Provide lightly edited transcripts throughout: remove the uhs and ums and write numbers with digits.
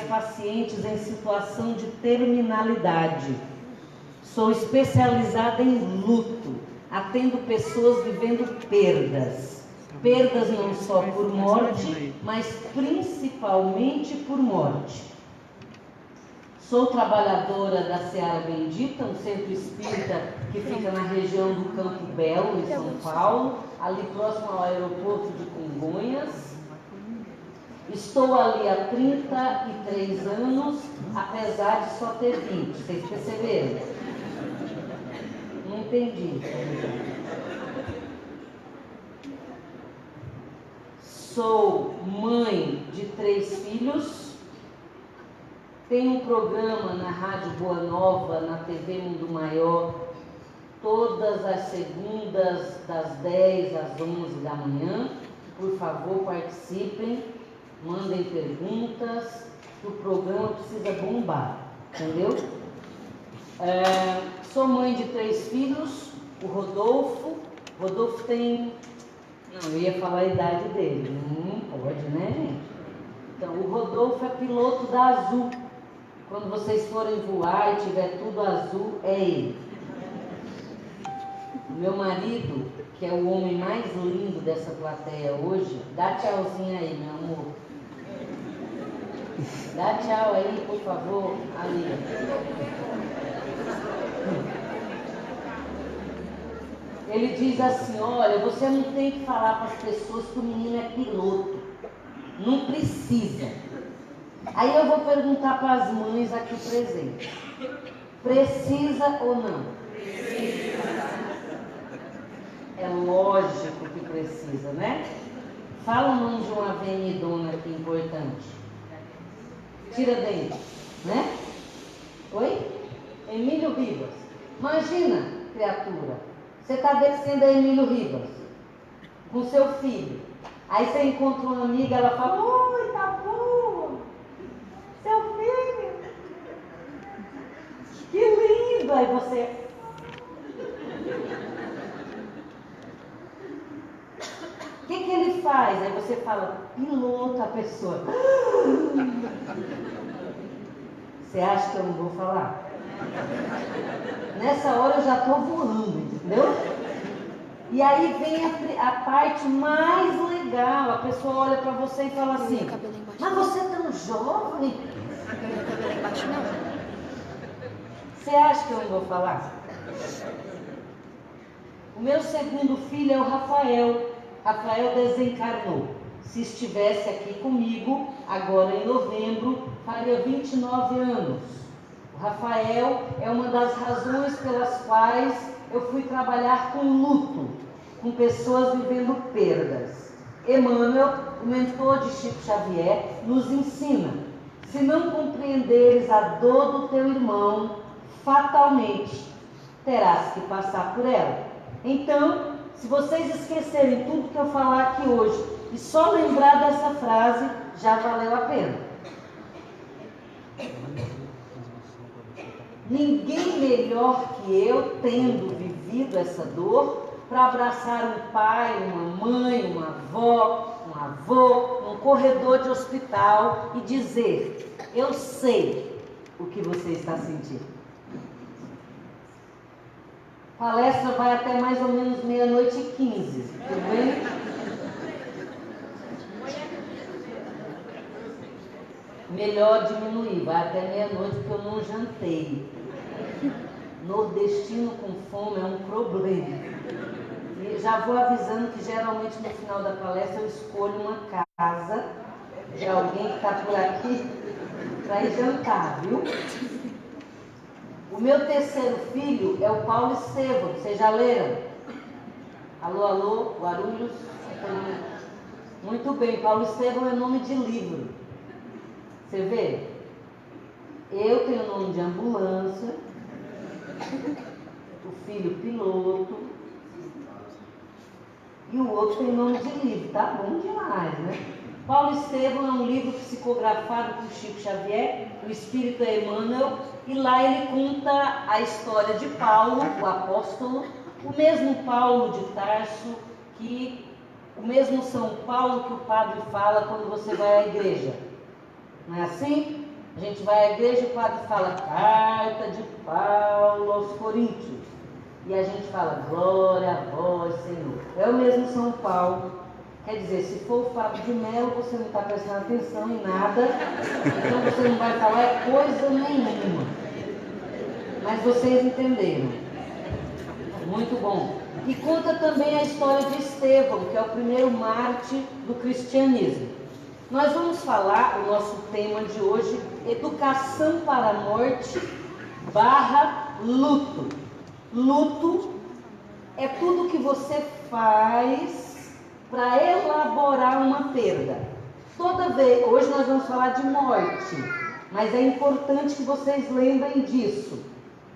pacientes em situação de terminalidade. Sou especializada em luto, atendo pessoas vivendo perdas. Perdas não só por morte, mas principalmente por morte. Sou trabalhadora da Seara Bendita, um centro espírita que fica na região do Campo Belo, em São Paulo, ali próximo ao aeroporto de Congonhas. Estou ali há 33 anos, apesar de só ter 20. Vocês perceberam? Não entendi. Sou mãe de 3 filhos. Tenho um programa na Rádio Boa Nova, na TV Mundo Maior, todas as segundas, das 10 às 11 da manhã. Por favor, participem, mandem perguntas, que o programa precisa bombar, entendeu? Sou mãe de 3 filhos, o Rodolfo. Rodolfo tem... Não, eu ia falar a idade dele. Pode, né, gente? Então, o Rodolfo é piloto da Azul. Quando vocês forem voar e tiver tudo azul, é ele. O meu marido, que é o homem mais lindo dessa plateia hoje, dá tchauzinho aí, meu amor. Dá tchau aí, por favor, ali. Ele diz assim: olha, você não tem que falar para as pessoas que o menino é piloto. Não precisa. Aí eu vou perguntar para as mães aqui presentes: precisa ou não? Precisa. É lógico que precisa, né? Fala o nome de uma avenidona aqui importante. Tira dente, né? Oi? Emílio Ribas. Imagina, criatura, você está descendo a Emílio Ribas com seu filho. Aí você encontra uma amiga, ela fala: oi, tá bom? Seu filho? Que lindo! Aí você... O que ele faz? Aí você fala: piloto, a pessoa. Você acha que eu não vou falar? Nessa hora eu já estou voando, entendeu? E aí vem a parte mais legal. A pessoa olha para você e fala assim: mas você é tão jovem. Meu cabelo embaixo não. Você acha que eu não vou falar? O meu segundo filho é o Rafael. Rafael desencarnou. Se estivesse aqui comigo, agora em novembro, faria 29 anos. O Rafael é uma das razões pelas quais eu fui trabalhar com luto, com pessoas vivendo perdas. Emmanuel, o mentor de Chico Xavier, nos ensina: se não compreenderes a dor do teu irmão, fatalmente terás que passar por ela. Então, se vocês esquecerem tudo que eu falar aqui hoje e só lembrar dessa frase, já valeu a pena. Ninguém melhor que eu, tendo vivido essa dor, para abraçar um pai, uma mãe, uma avó, um avô, num corredor de hospital e dizer: eu sei o que você está sentindo. A palestra vai até mais ou menos 00h15, tudo bem? Melhor diminuir, vai até 00h porque eu não jantei. Nordestino com fome é um problema. E já vou avisando que geralmente no final da palestra eu escolho uma casa de alguém que está por aqui para ir jantar, viu? O meu terceiro filho é o Paulo Estevam. Vocês já leram? Alô, alô, Guarulhos? Muito bem, Paulo Estevam é nome de livro. Você vê? Eu tenho nome de ambulância, o filho piloto, e o outro tem nome de livro. Tá bom demais, né? Paulo Estevam é um livro psicografado por Chico Xavier, o Espírito é Emmanuel, e lá ele conta a história de Paulo, o apóstolo, o mesmo Paulo de Tarso, o mesmo São Paulo que o padre fala quando você vai à igreja. Não é assim? A gente vai à igreja e o padre fala carta de Paulo aos Coríntios. E a gente fala glória a vós, Senhor. É o mesmo São Paulo. Quer dizer, se for o Fábio de Mello, você não está prestando atenção em nada. Então você não vai falar coisa nenhuma. Mas vocês entenderam. Muito bom. E conta também a história de Estevão, que é o primeiro mártir do cristianismo. Nós vamos falar, o nosso tema de hoje, educação para a morte / luto. Luto é tudo que você faz para elaborar uma perda. Toda vez, hoje nós vamos falar de morte, mas é importante que vocês lembrem disso.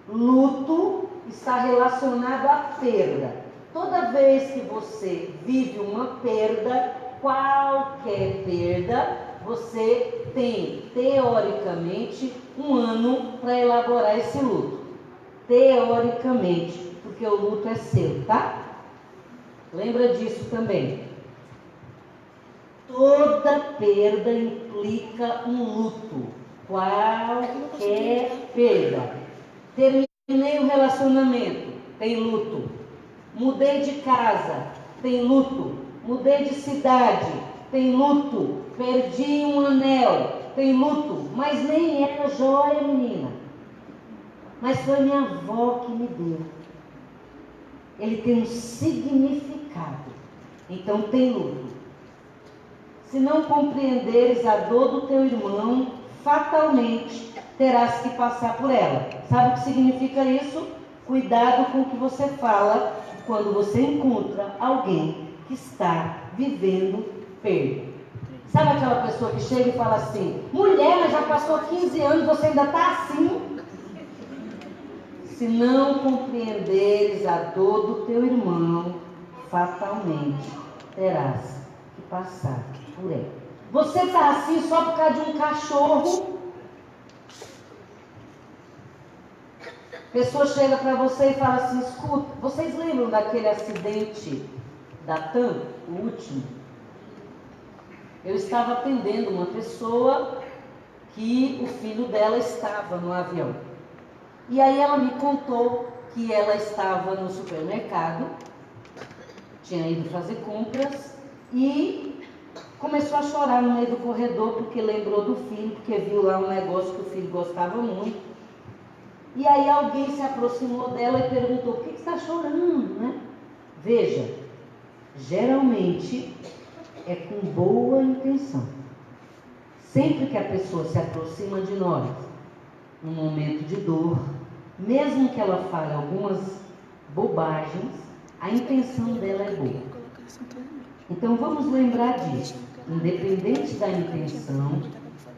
Luto está relacionado à perda. Toda vez que você vive uma perda, qualquer perda, você tem, teoricamente, um ano para elaborar esse luto. Teoricamente, porque o luto é seu, tá? Lembra disso também. Toda perda implica um luto. Qualquer perda. Terminei um relacionamento, tem luto. Mudei de casa, tem luto. Mudei de cidade, tem luto. Perdi um anel, tem luto. Mas nem era joia, menina. Mas foi minha avó que me deu. Ele tem um significado. Então tem luto. Se não compreenderes a dor do teu irmão, fatalmente terás que passar por ela. Sabe o que significa isso? Cuidado com o que você fala quando você encontra alguém que está vivendo perda. Sabe aquela pessoa que chega e fala assim: mulher, mas já passou 15 anos, você ainda está assim? Se não compreenderes a dor do teu irmão, fatalmente terás que passar por ela. Você está assim só por causa de um cachorro? A pessoa chega para você e fala assim: escuta, vocês lembram daquele acidente da TAM, o último? Eu estava atendendo uma pessoa que o filho dela estava no avião. E aí ela me contou que ela estava no supermercado, tinha ido fazer compras e começou a chorar no meio do corredor porque lembrou do filho, porque viu lá um negócio que o filho gostava muito. E aí alguém se aproximou dela e perguntou: por que você está chorando, né? Veja, geralmente é com boa intenção. Sempre que a pessoa se aproxima de nós, num momento de dor, mesmo que ela fale algumas bobagens, a intenção dela é boa. Então vamos lembrar disso. Independente da intenção,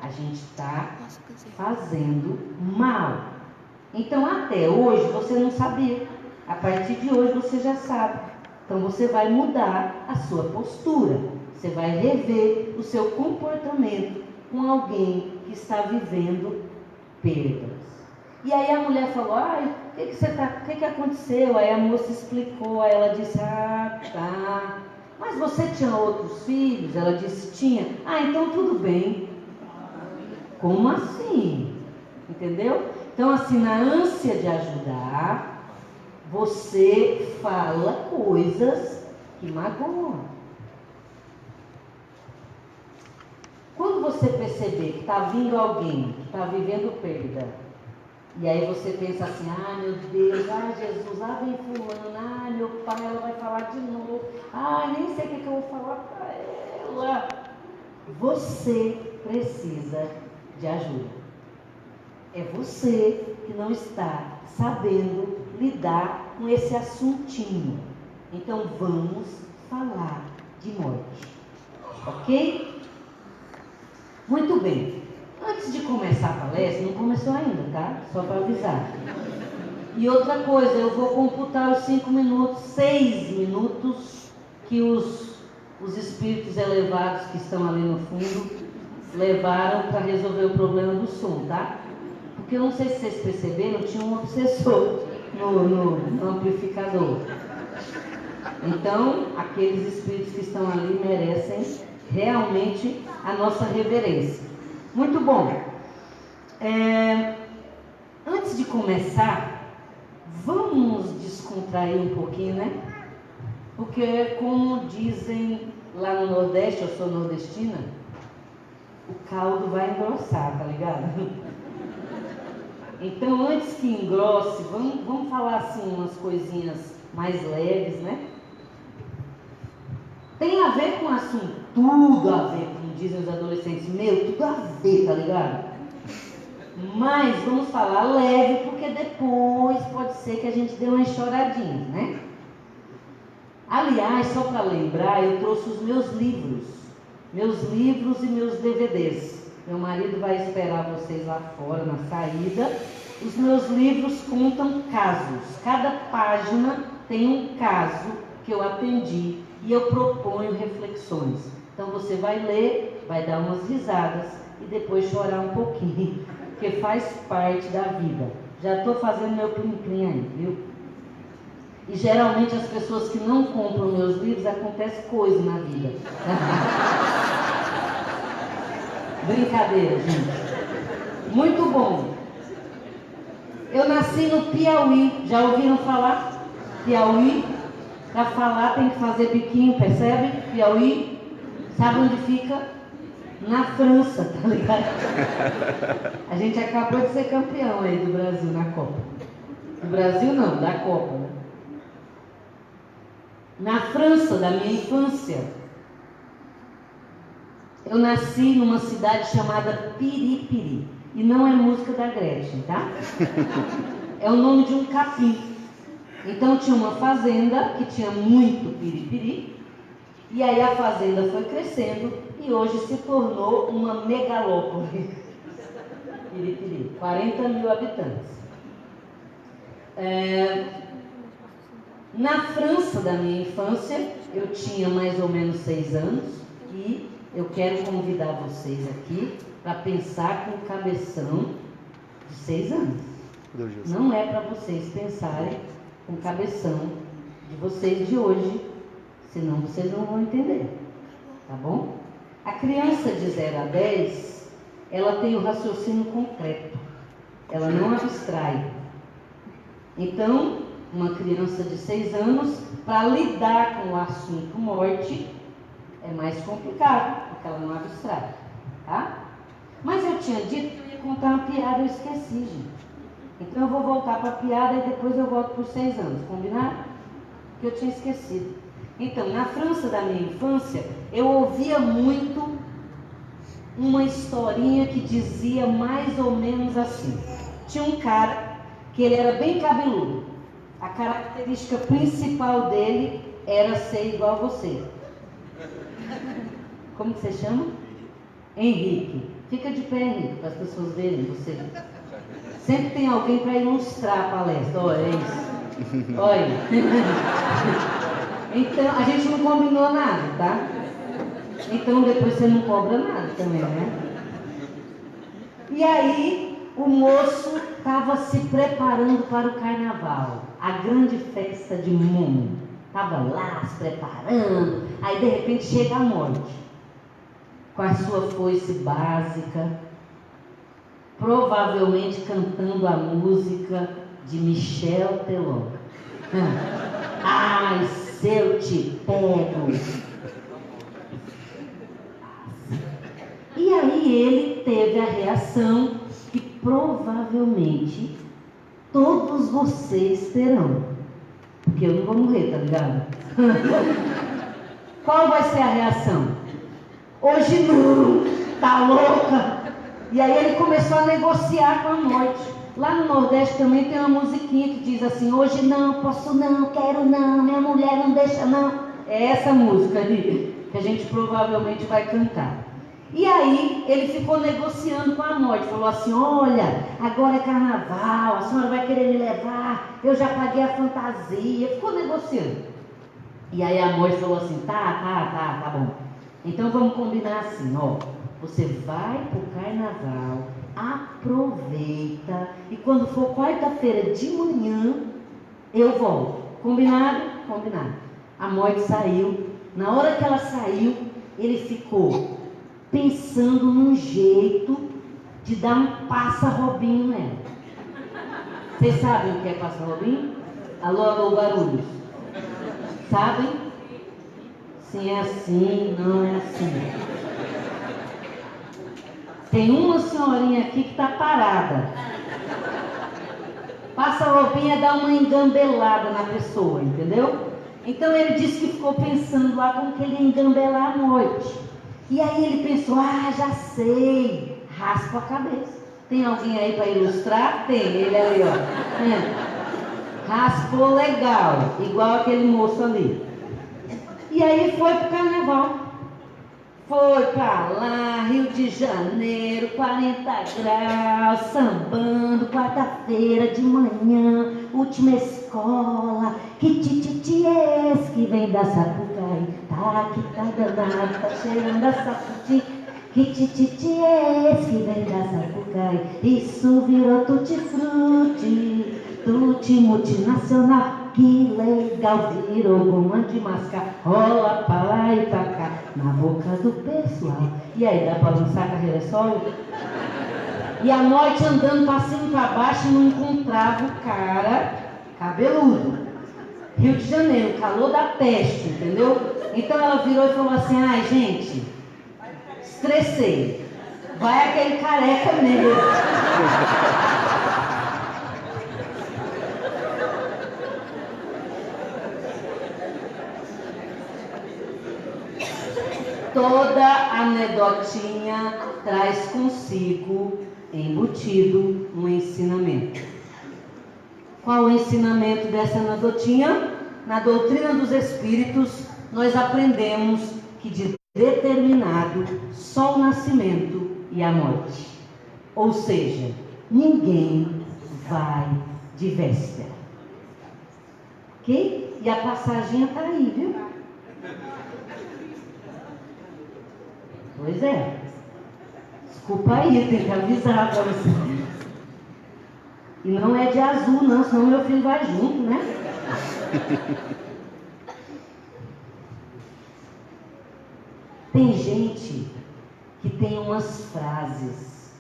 a gente está fazendo mal. Então até hoje você não sabia. A partir de hoje você já sabe. Então você vai mudar a sua postura. Você vai rever o seu comportamento com alguém que está vivendo perdas. E aí a mulher falou: ai, o que aconteceu? Aí a moça explicou, aí ela disse: ah, tá. Mas você tinha outros filhos? Ela disse: tinha. Ah, então tudo bem. Como assim? Entendeu? Então assim, na ânsia de ajudar, você fala coisas que magoam. Quando você perceber que está vindo alguém que está vivendo perda, e aí você pensa assim: ah, meu Deus, ah, Jesus, lá vem fulano, ah, meu pai, ela vai falar de novo, ah, nem sei o que eu vou falar para ela. Você precisa de ajuda. É você que não está sabendo lidar com esse assuntinho. Então vamos falar de morte, ok? Muito bem. Antes de começar a palestra, não começou ainda, tá? Só para avisar. E outra coisa, eu vou computar os 5 minutos, 6 minutos que os espíritos elevados que estão ali no fundo levaram para resolver o problema do som, tá? Porque eu não sei se vocês perceberam, tinha um obsessor no amplificador. Então, aqueles espíritos que estão ali merecem realmente a nossa reverência. Muito bom. começar, vamos descontrair um pouquinho, né? Porque, como dizem lá no Nordeste, eu sou nordestina, o caldo vai engrossar, tá ligado? Então, antes que engrosse, vamos falar assim umas coisinhas mais leves, né? Tem a ver com o assunto, tudo a ver, como dizem os adolescentes, meu, tudo a ver, tá ligado? Mas vamos falar leve, porque depois pode ser que a gente dê umas choradinhas, né? Aliás, só para lembrar, eu trouxe os meus livros e meus DVDs. Meu marido vai esperar vocês lá fora, na saída. Os meus livros contam casos. Cada página tem um caso que eu atendi e eu proponho reflexões. Então você vai ler, vai dar umas risadas e depois chorar um pouquinho, porque faz parte da vida. Já estou fazendo meu plim-plim aí, viu? E geralmente as pessoas que não compram meus livros, acontece coisa na vida. Brincadeira, gente. Muito bom. Eu nasci no Piauí. Já ouviram falar? Piauí. Para falar tem que fazer biquinho, percebe? Piauí. Sabe onde fica? Na França, tá ligado? A gente acabou de ser campeão aí do Brasil na Copa. Do Brasil não, da Copa, né? Na França, da minha infância, eu nasci numa cidade chamada Piripiri. E não é música da Gretchen, tá? É o nome de um capim. Então tinha uma fazenda que tinha muito piripiri. E aí a fazenda foi crescendo e hoje se tornou uma megalópole. Piripiri, 40 mil habitantes. Na França da minha infância, eu tinha mais ou menos 6 anos e eu quero convidar vocês aqui para pensar com o cabeção de 6 anos. Não é para vocês pensarem com o cabeção de vocês de hoje, senão vocês não vão entender, tá bom? A criança de 0 a 10, ela tem o raciocínio concreto, ela não abstrai. Então, uma criança de 6 anos, para lidar com o assunto morte, é mais complicado, porque ela não abstrai, tá? Mas eu tinha dito que eu ia contar uma piada, eu esqueci, gente. Então eu vou voltar para a piada e depois eu volto para os 6 anos, combinado? Que eu tinha esquecido. Então, na França da minha infância, eu ouvia muito uma historinha que dizia mais ou menos assim. Tinha um cara que ele era bem cabeludo. A característica principal dele era ser igual a você. Como que você chama? Henrique. Fica de pé, Henrique, para as pessoas verem você. Sempre tem alguém para ilustrar a palestra. Olha, é isso. Olha. Então, a gente não combinou nada, tá? Então, depois você não cobra nada também, né? E aí, o moço estava se preparando para o carnaval, a grande festa de Momo. Estava lá se preparando, aí de repente chega a morte, com a sua foice básica, provavelmente cantando a música de Michel Teló. Ai, se eu te pego. E aí ele teve a reação que provavelmente todos vocês terão. Porque eu não vou morrer, tá ligado? Qual vai ser a reação? Hoje não, tá louca? E aí ele começou a negociar com a morte. Lá no Nordeste também tem uma musiquinha que diz assim: hoje não, posso não, quero não, minha mulher não deixa não. É essa música ali que a gente provavelmente vai cantar. E aí ele ficou negociando com a morte, falou assim: olha, agora é carnaval, a senhora vai querer me levar, eu já paguei a fantasia. Ficou negociando. E aí a morte falou assim: tá bom. Então vamos combinar assim, ó, você vai pro carnaval, aproveita, e quando for quarta-feira de manhã, eu volto. Combinado? Combinado. A morte saiu. Na hora que ela saiu, ele ficou pensando num jeito de dar um passa-robinho nela. Vocês sabem o que é Pássaro Robinho? Alô, alô, barulhos. Sabem? Sim, é assim, não é assim. Tem uma senhorinha aqui que está parada. Pássaro Robinho é dar uma engambelada na pessoa, entendeu? Então ele disse que ficou pensando lá como que ele ia engambelar à noite. E aí ele pensou, já sei, raspa a cabeça. Tem alguém aí para ilustrar? Tem, ele ali, ó. Raspou legal, igual aquele moço ali. E aí foi pro carnaval. Foi pra lá, Rio de Janeiro, 40 graus, sambando, quarta-feira de manhã, última escola, que tititiés que vem da Sapucaí, tá que tá danado, tá cheirando a saputi, que tititiés que vem da Sapucaí, isso virou tutti-frutti, tutti multinacional. Que legal, virou goma de mascar, rola pra lá e pra cá, na boca do pessoal. E aí, dá pra lançar a carreira solo? E à noite andando pra cima e pra baixo, não encontrava o cara cabeludo. Rio de Janeiro, calor da peste, entendeu? Então ela virou e falou assim, gente, estressei. Vai aquele careca mesmo. Toda anedotinha traz consigo, embutido, um ensinamento. Qual o ensinamento dessa anedotinha? Na doutrina dos espíritos, nós aprendemos que de determinado só o nascimento e a morte. Ou seja, ninguém vai de véspera. Ok? E a passaginha está aí, viu? Pois é. Desculpa aí, tem que avisar para você. E não é de azul, não, senão meu filho vai junto, né? Tem gente que tem umas frases,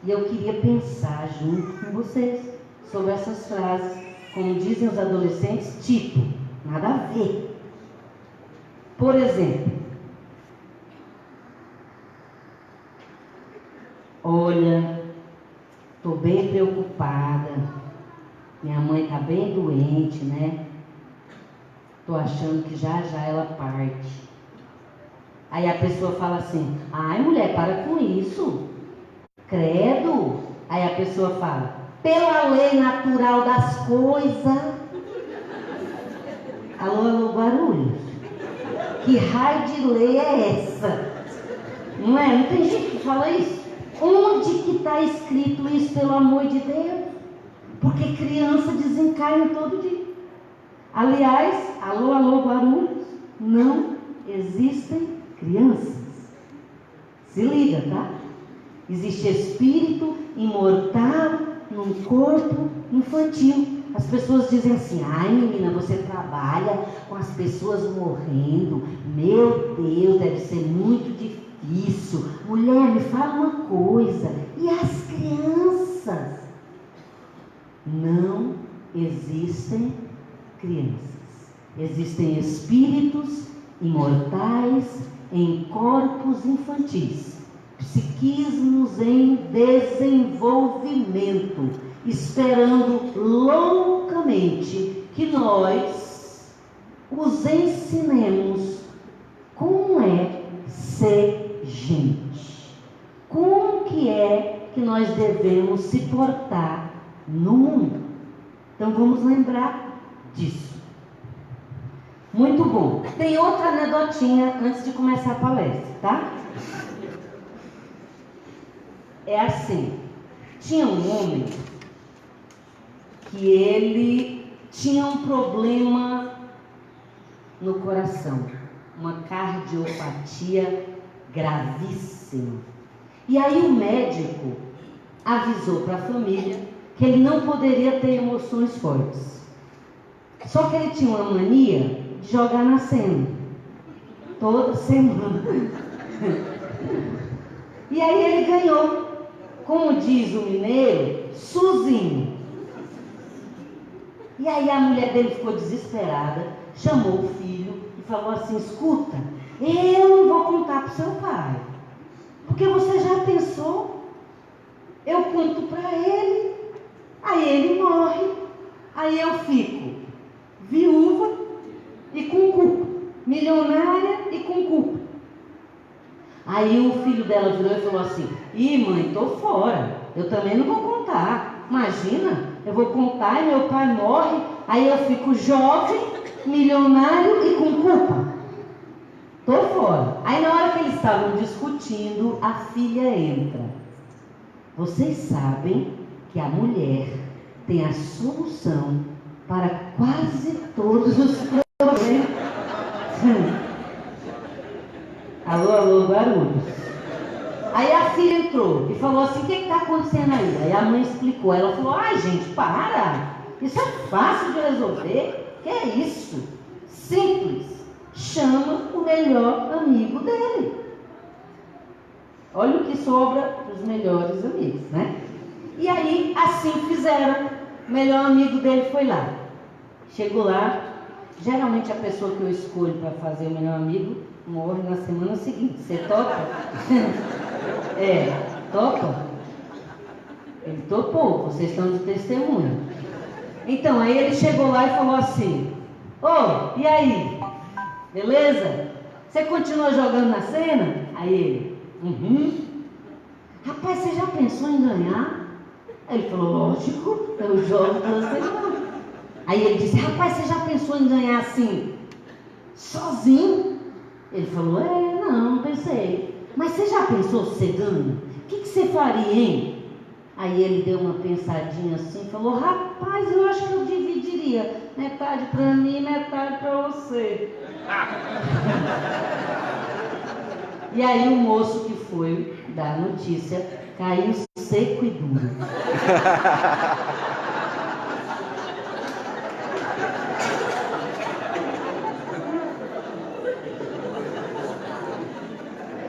e eu queria pensar junto com vocês sobre essas frases, como dizem os adolescentes, tipo, nada a ver. Por exemplo, olha, estou bem preocupada, minha mãe está bem doente, né? Estou achando que já já ela parte. Aí a pessoa fala assim, ai mulher, para com isso, credo. Aí a pessoa fala, pela lei natural das coisas. Alô, alô, barulho. Que raio de lei é essa? Não é? Não tem gente que fala isso? Onde que está escrito isso, pelo amor de Deus? Porque criança desencarna todo dia. Aliás, alô, alô, barulhos, não existem crianças. Se liga, tá? Existe espírito imortal num corpo infantil. As pessoas dizem assim, ai menina, você trabalha com as pessoas morrendo. Meu Deus, deve ser muito difícil. Mulher, me fala uma coisa. E as crianças? Não existem crianças. Existem espíritos imortais em corpos infantis, psiquismos em desenvolvimento, esperando loucamente que nós os ensinemos como é ser gente, como que é que nós devemos se portar no mundo. Então vamos lembrar disso. Muito bom. Tem outra anedotinha antes de começar a palestra, tá? É assim, tinha um homem que ele tinha um problema no coração, uma cardiopatia gravíssima. E aí o médico avisou para a família que ele não poderia ter emoções fortes. Só que ele tinha uma mania de jogar na cena toda semana. E aí ele ganhou, como diz o mineiro, suzinho. E aí a mulher dele ficou desesperada, chamou o filho e falou assim: escuta, eu não vou contar para o seu pai, porque você já pensou? Eu conto para ele, aí ele morre, aí eu fico viúva e com culpa, milionária e com culpa. Aí o filho dela virou e falou assim: ih, mãe, tô fora, eu também não vou contar. Imagina, eu vou contar e meu pai morre, aí eu fico jovem, milionário e com culpa. Tô fora. Aí na hora que eles estavam discutindo, a filha entra. Vocês sabem que a mulher tem a solução para quase todos os problemas. Alô, alô, Guarulhos. Aí a filha entrou e falou assim: o que está acontecendo aí? Aí a mãe explicou. Ela falou: ai, gente, para. Isso é fácil de resolver. Que é isso? Simples. Chama o melhor amigo dele. Olha o que sobra dos melhores amigos, né? E aí, assim fizeram. O melhor amigo dele foi lá. Chegou lá. Geralmente a pessoa que eu escolho para fazer o melhor amigo morre na semana seguinte. Você topa? Topa? Ele topou, vocês estão de testemunha. Então, aí ele chegou lá e falou assim: ô, e aí? Beleza? Você continua jogando na cena? Aí ele: rapaz, você já pensou em ganhar? Aí ele falou: lógico, eu jogo toda semana. Aí ele disse: rapaz, você já pensou em ganhar assim, sozinho? Ele falou: não pensei. Mas você já pensou se você ganha? O que você faria, hein? Aí ele deu uma pensadinha assim e falou: rapaz, eu acho que eu dividiria. Metade para mim, metade para você. E aí o moço que foi dar a notícia caiu seco e duro.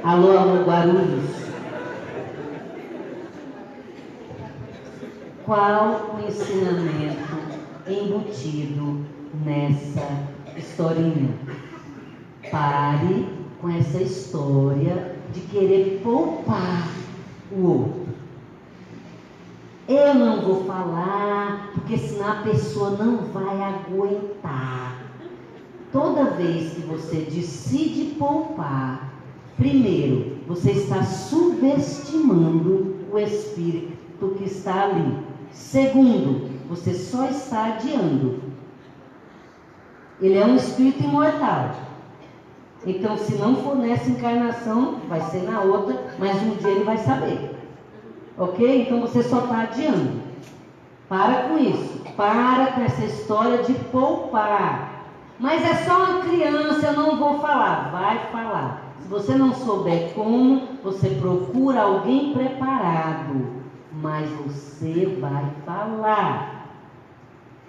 Alô, alô, Guarulhos. Qual o ensinamento embutido nessa historinha? Pare com essa história de querer poupar o outro. Eu não vou falar, porque senão a pessoa não vai aguentar. Toda vez que você decide poupar, primeiro, você está subestimando o espírito que está ali. Segundo, você só está adiando. Ele é um espírito imortal. Então, se não for nessa encarnação, vai ser na outra, mas um dia ele vai saber. Ok? Então você só está adiando. Para com isso. Para com essa história de poupar. Mas é só uma criança, eu não vou falar. Vai falar. Se você não souber como, você procura alguém preparado. Mas você vai falar.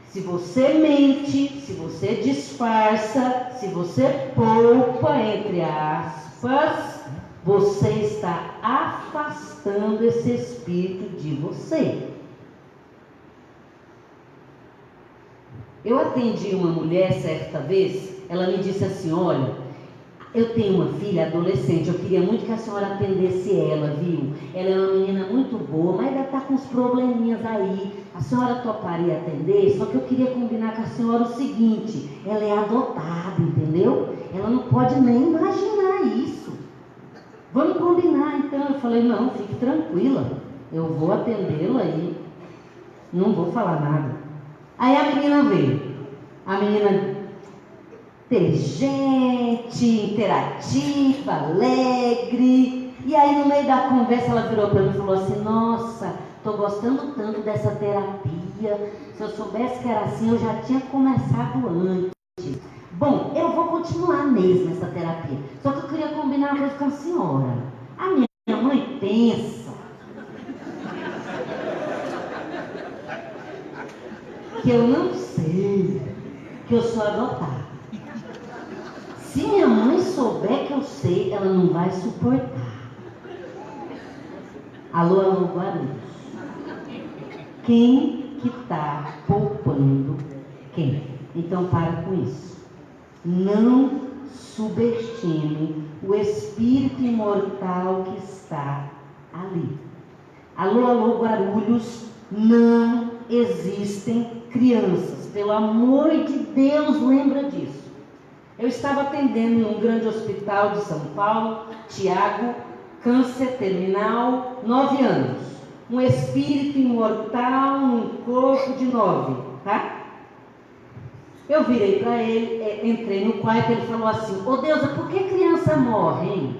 Se você mente, se você disfarça, se você poupa, entre aspas, você está afastando esse espírito de você. Eu atendi uma mulher certa vez, ela me disse assim: olha, eu tenho uma filha adolescente, eu queria muito que a senhora atendesse ela, viu? Ela é uma menina muito boa, mas ela está com uns probleminhas aí. A senhora toparia atender? Só que eu queria combinar com a senhora o seguinte: ela é adotada, entendeu? Ela não pode nem imaginar isso. Vamos combinar então. Eu falei: não, fique tranquila, eu vou atendê-la e não vou falar nada. Aí a menina veio. A menina inteligente, interativa, alegre. E aí no meio da conversa ela virou para mim e falou assim: nossa, estou gostando tanto dessa terapia. Se eu soubesse que era assim, eu já tinha começado antes. Bom, eu vou continuar mesmo essa terapia. Só que eu queria combinar uma coisa com a senhora. A minha mãe pensa que eu não sei, que eu sou adotada. Se minha mãe souber que eu sei, ela não vai suportar. Alô, Guarulhos. Quem que está poupando Quem? Então para com isso. Não subestime o espírito imortal que está ali. Alô, alô, Guarulhos, não existem crianças. Pelo amor de Deus, lembra disso. Eu estava atendendo em um grande hospital de São Paulo, Tiago, câncer terminal, 9 anos. Um espírito imortal, um corpo de 9, tá? Eu virei para ele, entrei no quarto, ele falou assim: ô Deusa, por que criança morre, hein?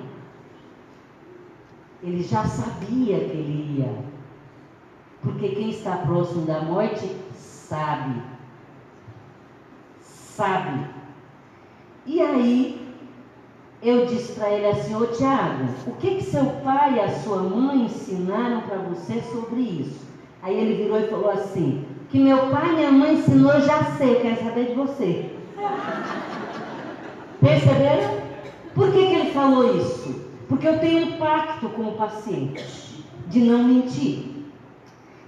Ele já sabia que ele ia. Porque quem está próximo da morte sabe. Sabe. E aí, eu disse para ele assim: ô Tiago, o que seu pai e a sua mãe ensinaram para você sobre isso? Aí ele virou e falou assim: que meu pai e minha mãe ensinou, eu já sei, eu quero saber de você. Perceberam? Por que ele falou isso? Porque eu tenho um pacto com o paciente, de não mentir,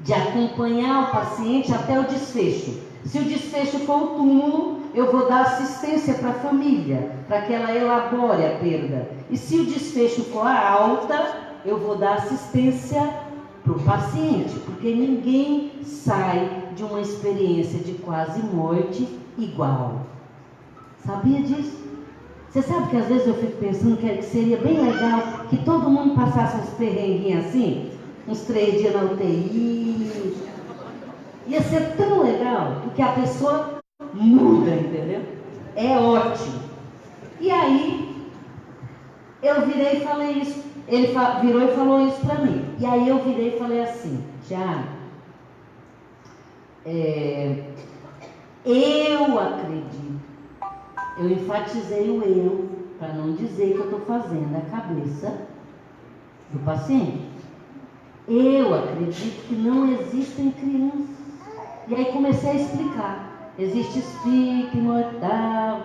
de acompanhar o paciente até o desfecho. Se o desfecho for o túmulo, eu vou dar assistência para a família, para que ela elabore a perda. E se o desfecho for a alta, eu vou dar assistência para o paciente, porque ninguém sai de uma experiência de quase morte igual. Sabia disso? Você sabe que às vezes eu fico pensando que seria bem legal que todo mundo passasse uns perrenguinhos assim, uns 3 dias na UTI. Ia ser tão legal, porque a pessoa muda, entendeu? É ótimo. E aí, eu virei e falei isso. Ele virou e falou isso para mim. E aí eu virei e falei assim: Tiago, eu acredito. Eu enfatizei o eu, para não dizer que eu estou fazendo a cabeça do paciente. Eu acredito que não existem crianças. E aí comecei a explicar. Existe espírito imortal.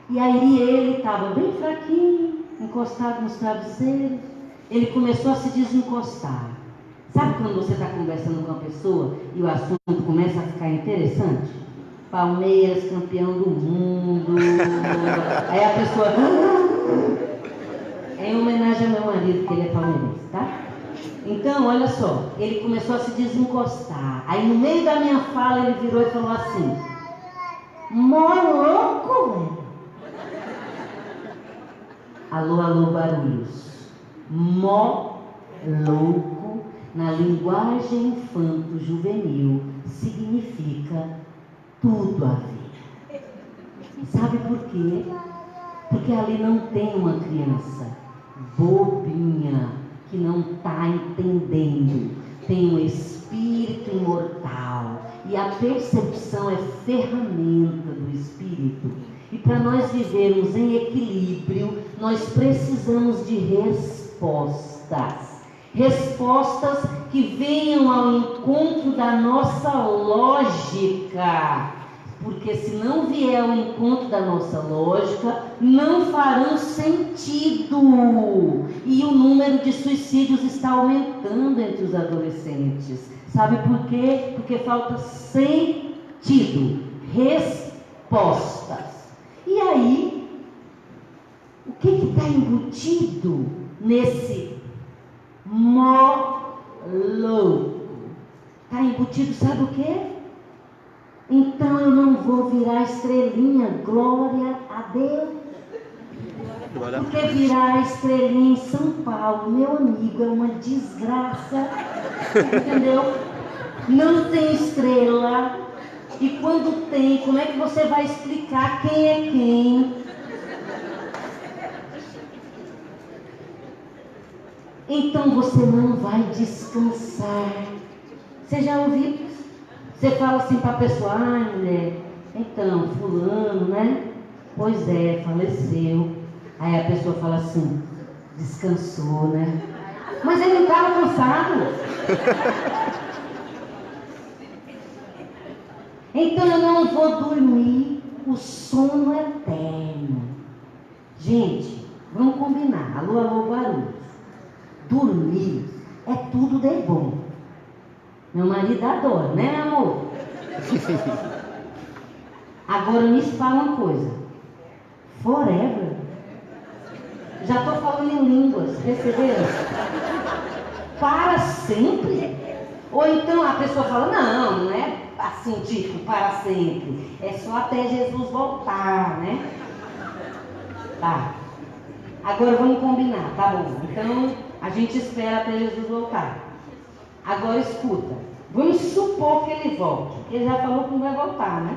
E aí ele estava bem fraquinho, encostado nos travesseiros. Ele começou a se desencostar. Sabe quando você está conversando com uma pessoa e o assunto começa a ficar interessante? Palmeiras, campeão do mundo. Aí a pessoa... É em homenagem ao meu marido, que ele é palmeirense, tá? Então, olha só, ele começou a se desencostar. Aí no meio da minha fala ele virou e falou assim: mó louco, velho. Alô, alô, Guarulhos. Mó louco, na linguagem infanto-juvenil, significa tudo a ver. Sabe por quê? Porque ali não tem uma criança bobinha que não está entendendo. Tem um espírito imortal. E a percepção é ferramenta do espírito. E para nós vivermos em equilíbrio, nós precisamos de respostas. Respostas que venham ao encontro da nossa lógica. Porque se não vier ao encontro da nossa lógica, não farão sentido. E o número de suicídios está aumentando entre os adolescentes. Sabe por quê? Porque falta sentido, respostas. E aí, o que está embutido nesse mó louco? Está embutido, sabe o quê? Então eu não vou virar estrelinha, glória a Deus. Porque virar estrelinha em São Paulo, meu amigo, é uma desgraça. Entendeu? Não tem estrela. E quando tem, como é que você vai explicar quem é quem? Então você não vai descansar. Você já ouviu isso? Você fala assim para a pessoa: ai mulher, então, fulano, né? Pois é, faleceu. Aí a pessoa fala assim: descansou, né? Mas ele não estava cansado. Então eu não vou dormir o sono eterno. Gente, vamos combinar. Alô, alô, Guarulhos. Dormir é tudo de bom. Meu marido adora, né, amor? Agora me fala uma coisa. Forever? Já estou falando em línguas, perceberam? Para sempre? Ou então a pessoa fala, não é assim, tipo, para sempre. É só até Jesus voltar, né? Tá. Agora vamos combinar, tá bom? Então a gente espera até Jesus voltar. Agora escuta. Vamos supor que ele volte. Ele já falou que não vai voltar, né?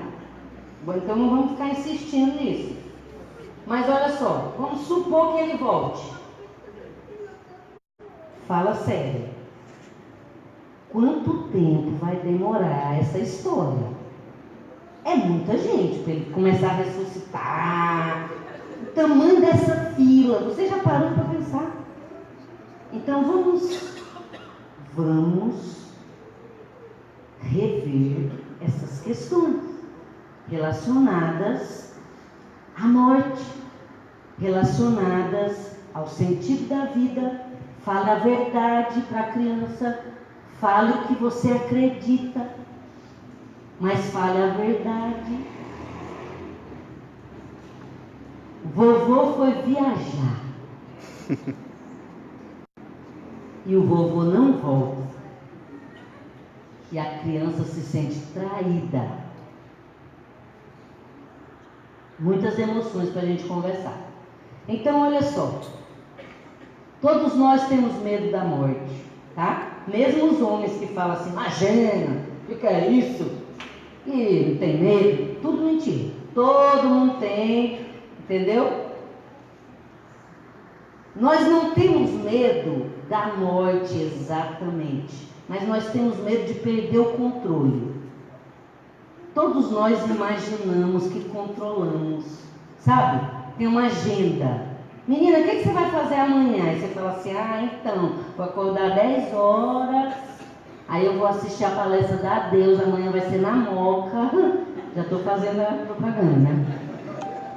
Bom, então não vamos ficar insistindo nisso. Mas olha só, vamos supor que ele volte. Fala sério. Quanto tempo vai demorar essa história? É muita gente para ele começar a ressuscitar. O tamanho dessa fila. Você já parou para pensar? Então vamos rever essas questões relacionadas à morte, relacionadas ao sentido da vida. Fale a verdade para a criança, fale o que você acredita, mas fale a verdade. Vovô foi viajar e o vovô não volta. E a criança se sente traída. Muitas emoções para a gente conversar. Então, olha só. Todos nós temos medo da morte, tá? Mesmo os homens que falam assim, imagina, o que é isso? E não tem medo, tudo mentira. Todo mundo tem, entendeu? Nós não temos medo da morte exatamente, mas nós temos medo de perder o controle. Todos nós imaginamos que controlamos, sabe? Tem uma agenda. Menina, o que você vai fazer amanhã? Aí você fala assim, então, vou acordar 10 horas, aí eu vou assistir a palestra da Deus, amanhã vai ser na Moca, já estou fazendo a propaganda, né?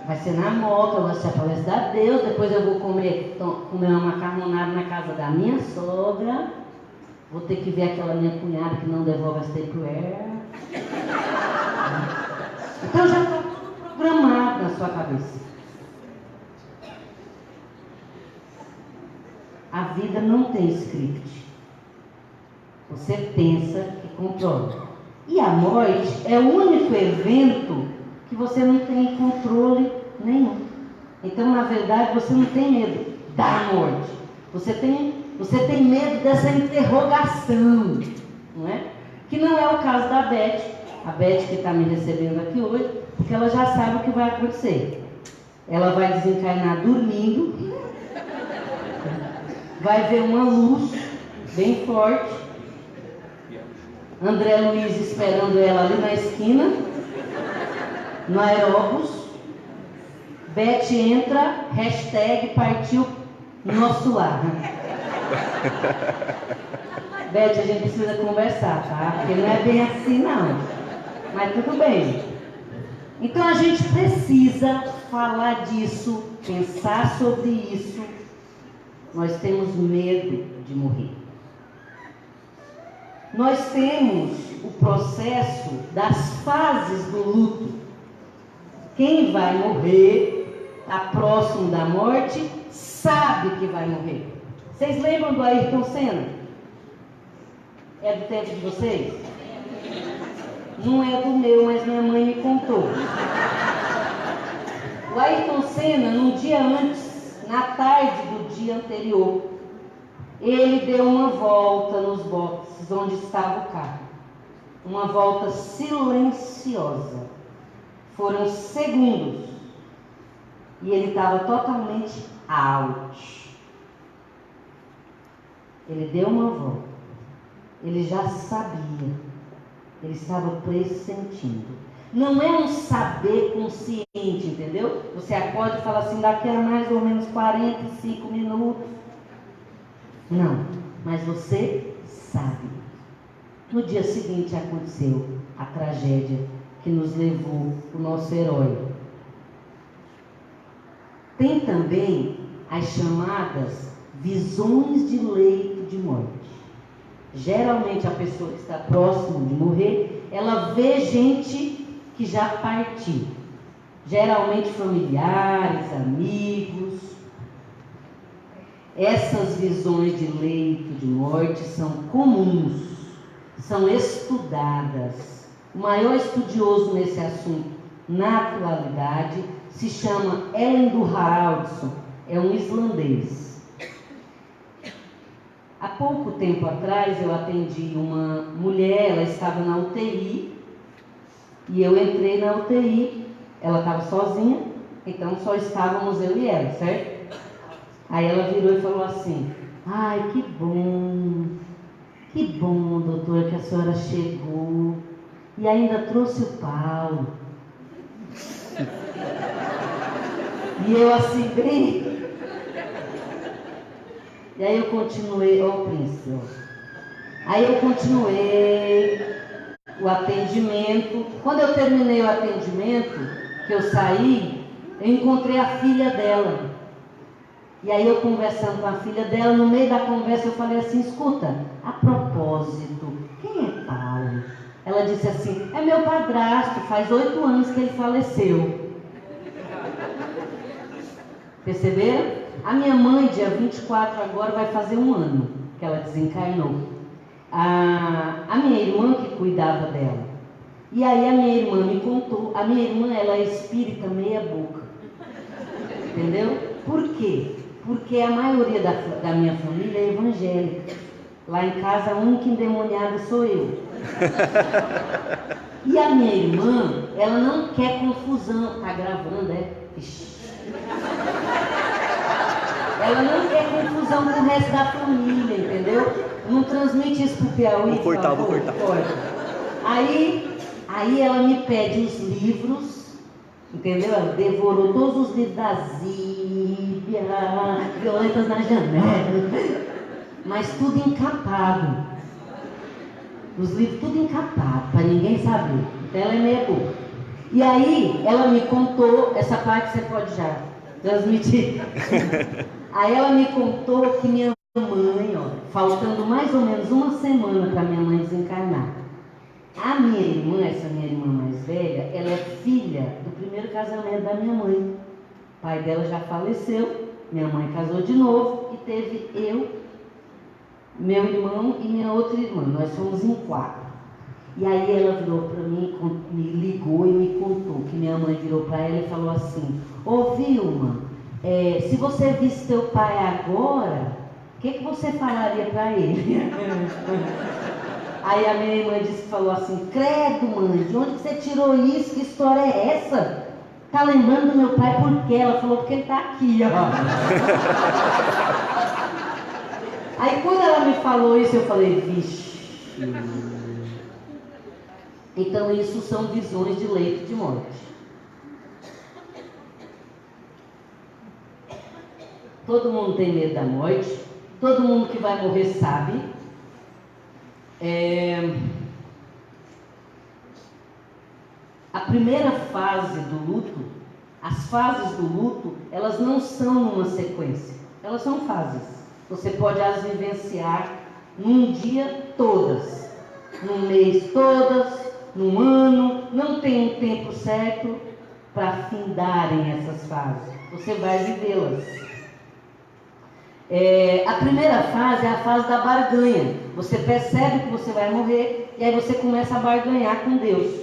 Vai ser na Moca, eu vou assistir a palestra da Deus, depois eu vou comer uma macarronada na casa da minha sogra, vou ter que ver aquela minha cunhada que não devolve as Tupperware. Então já está tudo programado na sua cabeça. A vida não tem script. Você pensa que controla. E a morte é o único evento que você não tem controle nenhum. Então, na verdade, você não tem medo da morte. Você tem medo dessa interrogação, não é? Que não é o caso da Beth. A Beth que está me recebendo aqui hoje, porque ela já sabe o que vai acontecer. Ela vai desencarnar dormindo. Vai ver uma luz bem forte. André Luiz esperando ela ali na esquina, no aeróbus. Beth entra, #partiu nosso lar. Beth, a gente precisa conversar, tá? Porque não é bem assim não. Mas tudo bem. Então a gente precisa falar disso, pensar sobre isso. Nós temos medo de morrer. Nós temos o processo das fases do luto. Quem vai morrer, está próximo da morte, sabe que vai morrer. Vocês lembram do Ayrton Senna? É do tempo de vocês? Não é do meu, mas minha mãe me contou. O Ayrton Senna, num dia antes, na tarde do dia anterior, ele deu uma volta nos boxes onde estava o carro. Uma volta silenciosa. Foram segundos. E ele estava totalmente out. Ele deu uma volta. Ele já sabia. Ele estava pressentindo. Não é um saber consciente, entendeu? Você acorda e fala assim, daqui a mais ou menos 45 minutos. Não, mas você sabe. No dia seguinte aconteceu a tragédia que nos levou o nosso herói. Tem também as chamadas visões de leito de morte. Geralmente a pessoa que está próxima de morrer, ela vê gente que já partiu. Geralmente familiares, amigos. Essas visões de leito de morte são comuns, são estudadas. O maior estudioso nesse assunto na atualidade se chama Ellen Haraldson, é um islandês. Há pouco tempo atrás eu atendi uma mulher, ela estava na UTI, e eu entrei na UTI, ela estava sozinha, então só estávamos eu e ela, certo? Aí ela virou e falou assim: ai, que bom, doutora, que a senhora chegou e ainda trouxe o Paulo. E eu assim, bem... E aí eu continuei, ó, príncipe, aí eu continuei o atendimento. Quando eu terminei o atendimento, que eu saí, eu encontrei a filha dela. E aí eu conversando com a filha dela, no meio da conversa eu falei assim: escuta, a propósito, quem é Paulo? Ela disse assim: é meu padrasto, faz 8 anos que ele faleceu. Perceberam? A minha mãe, dia 24 agora, vai fazer 1 ano que ela desencarnou. A minha irmã que cuidava dela. E aí a minha irmã me contou, a minha irmã, ela é espírita meia boca. Entendeu? Por quê? Porque a maioria da minha família é evangélica. Lá em casa, a única endemoniada sou eu. E a minha irmã, ela não quer confusão. Tá gravando, é? Ixi. Ela não quer confusão com o resto da família, entendeu? Não transmite isso pro Piauí. Vou cortar. Aí ela me pede os livros, entendeu? Ela devorou todos os livros da Zíbia, Violetas na Janela, mas tudo encapado. Os livros tudo encapado, para ninguém saber. Então ela é meia boca. E aí ela me contou, essa parte você pode já transmitir. Aí ela me contou que minha mãe, ó, faltando mais ou menos 1 semana para minha mãe desencarnar, a minha irmã, essa minha irmã mais velha, ela é filha do primeiro casamento da minha mãe. O pai dela já faleceu, minha mãe casou de novo e teve eu, meu irmão e minha outra irmã. Nós somos em 4. E aí ela virou para mim, me ligou e me contou que minha mãe virou para ela e falou assim: ô Vilma, se você visse teu pai agora, o que você falaria para ele? Aí a minha irmã falou assim: credo, mãe, de onde você tirou isso? Que história é essa? Tá lembrando do meu pai por quê? Ela falou: porque ele tá aqui, ó. Aí quando ela me falou isso, eu falei: vixe. Então isso são visões de leito de morte. Todo mundo tem medo da morte. Todo mundo que vai morrer sabe. A primeira fase do luto, as fases do luto, elas não são numa sequência. Elas são fases. Você pode as vivenciar num dia todas, num mês todas, num ano. Não tem um tempo certo para findarem essas fases. Você vai vivê-las. A primeira fase é a fase da barganha. Você percebe que você vai morrer e aí você começa a barganhar com Deus.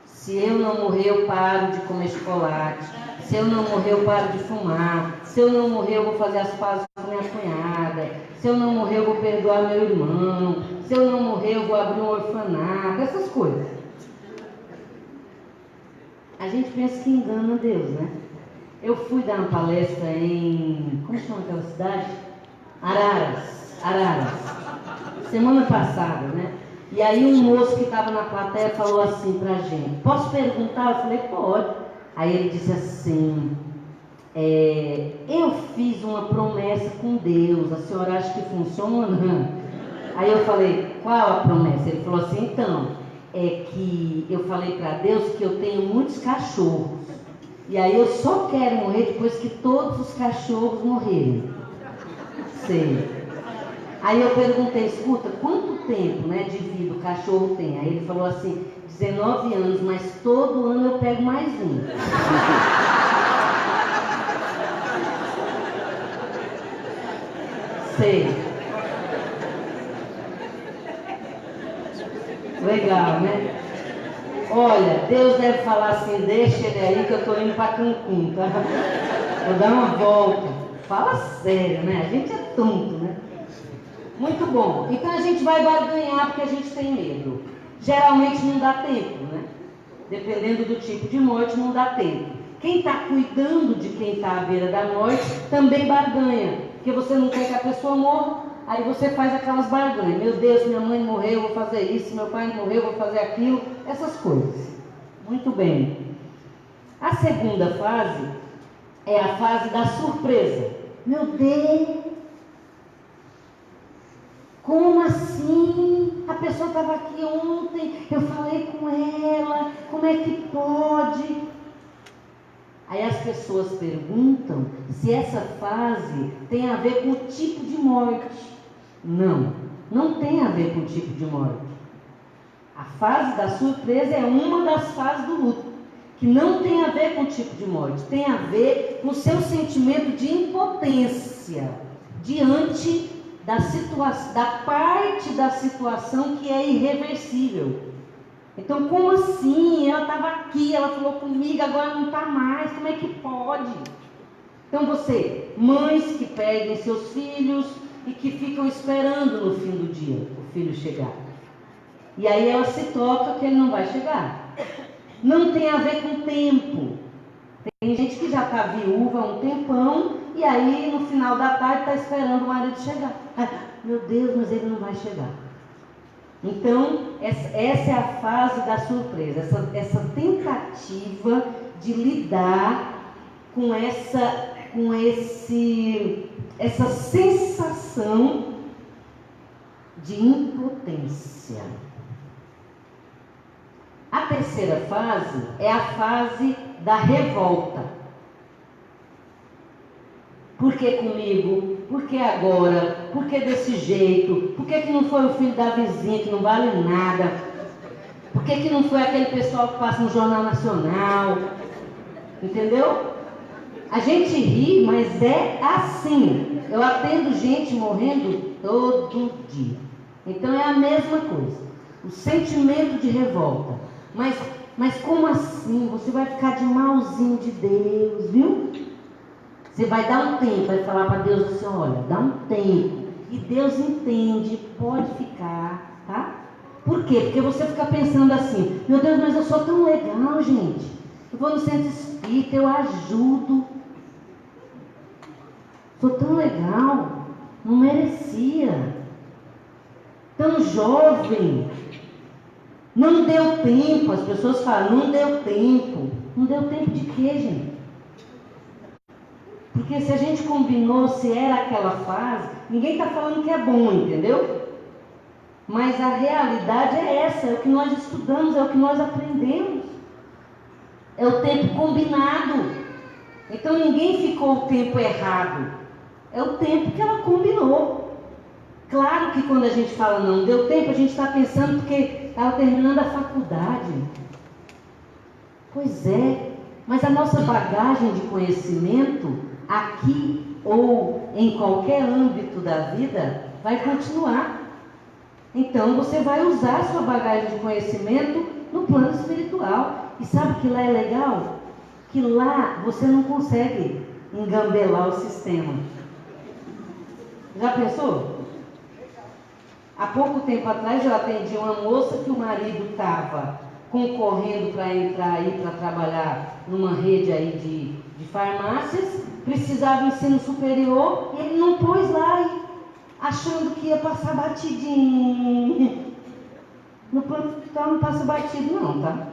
Se eu não morrer, eu paro de comer chocolate. Se eu não morrer, eu paro de fumar. Se eu não morrer, eu vou fazer as pazes com minha cunhada. Se eu não morrer, eu vou perdoar meu irmão. Se eu não morrer, eu vou abrir um orfanato. Essas coisas. A gente pensa que engana Deus, né? Eu fui dar uma palestra em... como chama aquela cidade? Araras. Semana passada, né? E aí um moço que estava na plateia falou assim pra gente: posso perguntar? Eu falei: pode. Aí ele disse assim: eu fiz uma promessa com Deus, a senhora acha que funciona ou não? Aí eu falei: qual a promessa? Ele falou assim: então, é que eu falei para Deus que eu tenho muitos cachorros. E aí eu só quero morrer depois que todos os cachorros morrerem. Sei. Aí eu perguntei: escuta, quanto tempo, né, de vida o cachorro tem? Aí ele falou assim, 19 anos, mas todo ano eu pego mais um. Sei. Legal, né? Olha, Deus deve falar assim, deixa ele aí que eu estou indo para Cancún, tá? Vou dar uma volta. Fala sério, né? A gente é tonto, né? Muito bom. Então a gente vai barganhar porque a gente tem medo. Geralmente não dá tempo, né? Dependendo do tipo de morte, não dá tempo. Quem está cuidando de quem está à beira da morte também barganha. Porque você não quer que a pessoa morra, aí você faz aquelas barganhas. Meu Deus, minha mãe morreu, eu vou fazer isso. Meu pai morreu, eu vou fazer aquilo. Essas coisas. Muito bem. A segunda fase é a fase da surpresa. Meu Deus! Como assim? A pessoa estava aqui ontem, eu falei com ela, como é que pode? Aí as pessoas perguntam se essa fase tem a ver com o tipo de morte. Não, não tem a ver com o tipo de morte. A fase da surpresa é uma das fases do luto, que não tem a ver com o tipo de morte, tem a ver com o seu sentimento de impotência diante da situação, da parte da situação que é irreversível. Então, como assim? Ela estava aqui, ela falou comigo, agora não está mais, como é que pode? Então você, mães que perdem seus filhos e que ficam esperando no fim do dia o filho chegar. E aí ela se toca que ele não vai chegar. Não tem a ver com tempo. Tem gente que já está viúva há um tempão e aí no final da tarde está esperando o marido chegar. Meu Deus, mas ele não vai chegar. Então, essa é a fase da surpresa, essa tentativa de lidar com essa sensação de impotência. A terceira fase é a fase da revolta. Por que comigo? Por que agora? Por que desse jeito? Por que não foi o filho da vizinha que não vale nada? Por que não foi aquele pessoal que passa no Jornal Nacional? Entendeu? A gente ri, mas é assim. Eu atendo gente morrendo todo dia. Então é a mesma coisa. O sentimento de revolta. Mas como assim? Você vai ficar de malzinho de Deus, viu? Você vai dar um tempo, vai falar para Deus assim, olha, dá um tempo. E Deus entende, pode ficar, tá? Por quê? Porque você fica pensando assim, meu Deus, mas eu sou tão legal, gente. Eu vou no centro espírita, eu ajudo. Sou tão legal, não merecia. Tão jovem. Não deu tempo, as pessoas falam, não deu tempo. Não deu tempo de quê, gente? Porque se a gente combinou, se era aquela fase, ninguém está falando que é bom, entendeu? Mas a realidade é essa, é o que nós estudamos, é o que nós aprendemos. É o tempo combinado. Então ninguém ficou o tempo errado. É o tempo que ela combinou. Claro que quando a gente fala não deu tempo, a gente está pensando porque estava terminando a faculdade. Pois é, mas a nossa bagagem de conhecimento, aqui ou em qualquer âmbito da vida, vai continuar. Então você vai usar a sua bagagem de conhecimento no plano espiritual. E sabe que lá é legal? Que lá você não consegue engambelar o sistema. Já pensou? Há pouco tempo atrás eu atendi uma moça que o marido estava concorrendo para entrar aí para trabalhar numa rede aí de farmácias, precisava ensino superior, e ele não pôs lá, achando que ia passar batidinho. No plano espiritual não passa batido não, tá?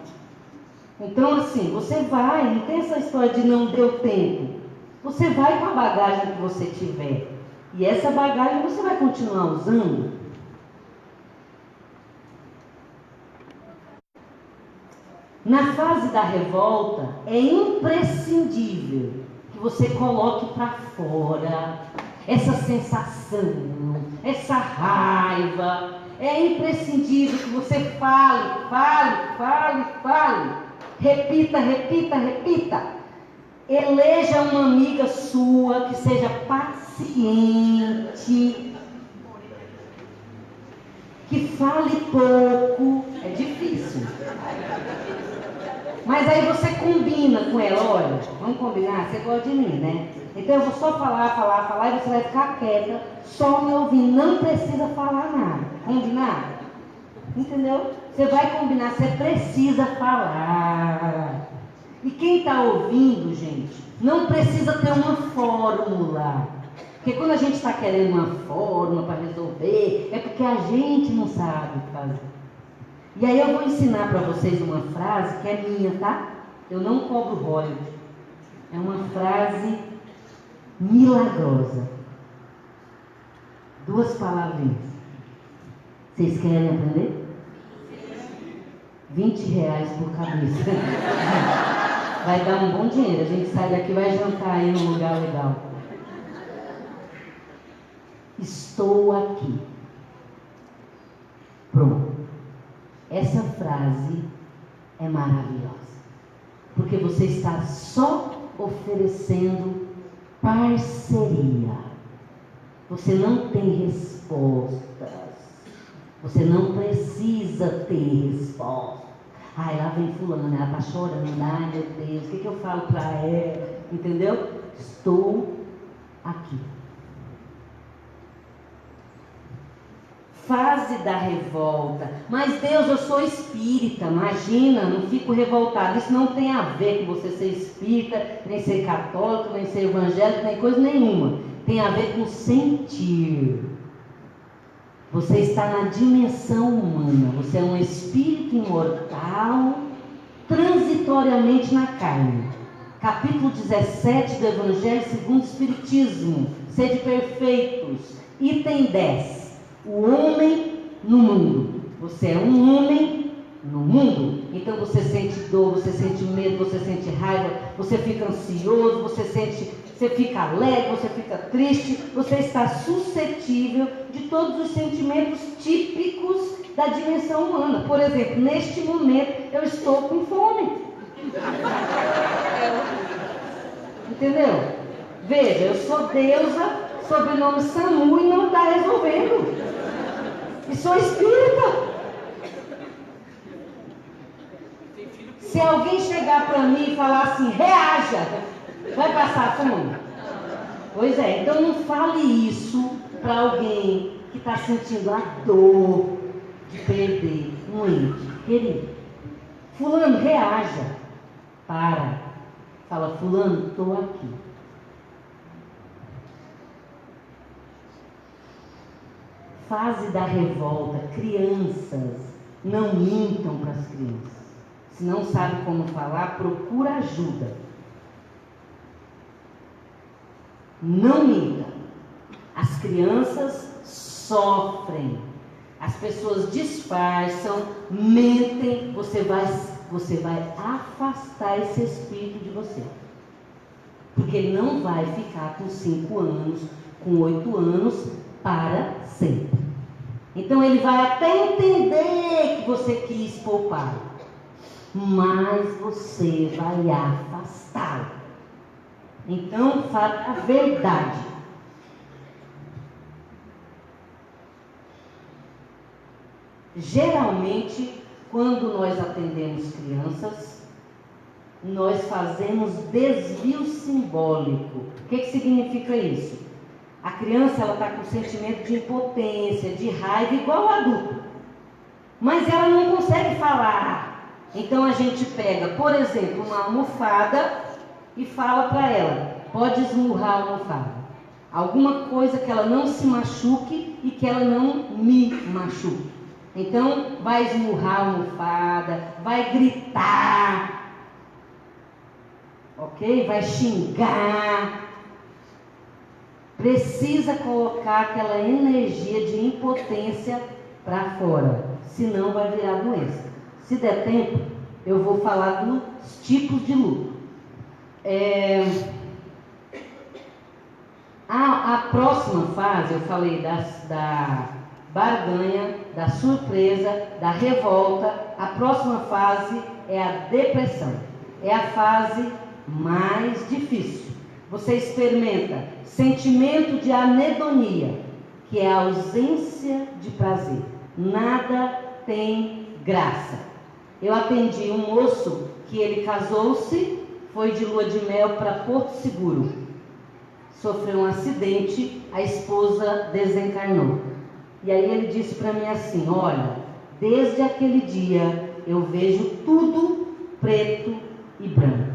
Então assim, você vai, não tem essa história de não deu tempo. Você vai com a bagagem que você tiver. E essa bagagem você vai continuar usando. Na fase da revolta, é imprescindível que você coloque para fora essa sensação, essa raiva, é imprescindível que você fale, fale, fale, fale. Repita, repita, repita. Eleja uma amiga sua que seja paciente, que fale pouco. É difícil. Mas aí você combina com ela, olha, vamos combinar, você gosta de mim, né? Então eu vou só falar, falar, falar e você vai ficar quieta, só me ouvindo, não precisa falar nada. Combinado? Entendeu? Você vai combinar, você precisa falar. E quem está ouvindo, gente, não precisa ter uma fórmula. Porque quando a gente está querendo uma fórmula para resolver, é porque a gente não sabe fazer. E aí eu vou ensinar para vocês uma frase que é minha, tá? Eu não cobro royalties. É uma frase milagrosa. 2 palavrinhas. Vocês querem aprender? R$20 por cabeça. Vai dar um bom dinheiro. A gente sai daqui e vai jantar aí num lugar legal. Estou aqui. Pronto. Essa frase é maravilhosa. Porque você está só oferecendo parceria. Você não tem respostas. Você não precisa ter resposta. Ai, lá vem fulana, ela está chorando. Ai, meu Deus, o que eu falo para ela? Entendeu? Estou aqui. Fase da revolta. Mas Deus, eu sou espírita. Imagina, não fico revoltado. Isso não tem a ver com você ser espírita, nem ser católico, nem ser evangélico, nem coisa nenhuma. Tem a ver com sentir. Você está na dimensão humana. Você é um espírito imortal, transitoriamente na carne. Capítulo 17 do Evangelho segundo o Espiritismo. Sede perfeitos. Item 10. O homem no mundo. Você é um homem no mundo. Então você sente dor, você sente medo, você sente raiva, você fica ansioso, você fica alegre, você fica triste, você está suscetível de todos os sentimentos típicos da dimensão humana. Por exemplo, neste momento eu estou com fome. Entendeu? Veja, eu sou deusa, sobrenome Samu e não está resolvendo. E sou espírita. Se alguém chegar para mim e falar assim, reaja, vai passar fome? Pois é, então não fale isso para alguém que está sentindo a dor de perder um ente querido. Fulano, reaja. Para. Fala, fulano, estou aqui. Fase da revolta. Crianças, não mintam para as crianças. Se não sabe como falar, procura ajuda. Não minta. As crianças sofrem. As pessoas disfarçam, mentem. Você vai afastar esse espírito de você. Porque ele não vai ficar com 5 anos, com 8 anos, para sempre. Então ele vai até entender que você quis poupar. Mas você vai afastá-lo. Então, fala a verdade. Geralmente, quando nós atendemos crianças, nós fazemos desvio simbólico. O que significa isso? A criança está com sentimento de impotência, de raiva, igual o adulto. Mas ela não consegue falar. Então a gente pega, por exemplo, uma almofada e fala para ela, pode esmurrar a almofada. Alguma coisa que ela não se machuque e que ela não me machuque. Então vai esmurrar a almofada, vai gritar, ok? Vai xingar. Precisa colocar aquela energia de impotência para fora, senão vai virar doença. Se der tempo, eu vou falar dos tipos de luto. A próxima fase, eu falei barganha, da surpresa, da revolta. A próxima fase é a depressão. É a fase mais difícil. Você experimenta sentimento de anedonia, que é a ausência de prazer. Nada tem graça. Eu atendi um moço que ele casou-se, foi de lua de mel para Porto Seguro. Sofreu um acidente, a esposa desencarnou. E aí ele disse para mim assim: olha, desde aquele dia eu vejo tudo preto e branco.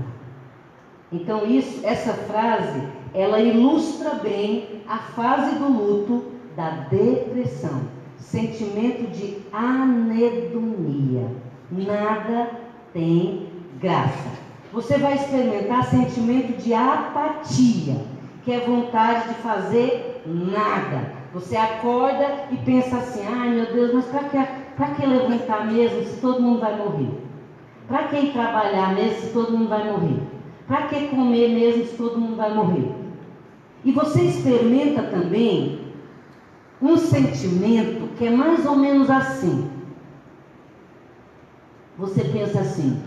Então essa frase, ela ilustra bem a fase do luto da depressão. Sentimento de anedonia. Nada tem graça. Você vai experimentar sentimento de apatia, que é vontade de fazer nada. Você acorda e pensa assim: ai meu Deus, mas para que levantar mesmo se todo mundo vai morrer? Para que ir trabalhar mesmo se todo mundo vai morrer? Para que comer mesmo se todo mundo vai morrer? E você experimenta também um sentimento que é mais ou menos assim. Você pensa assim: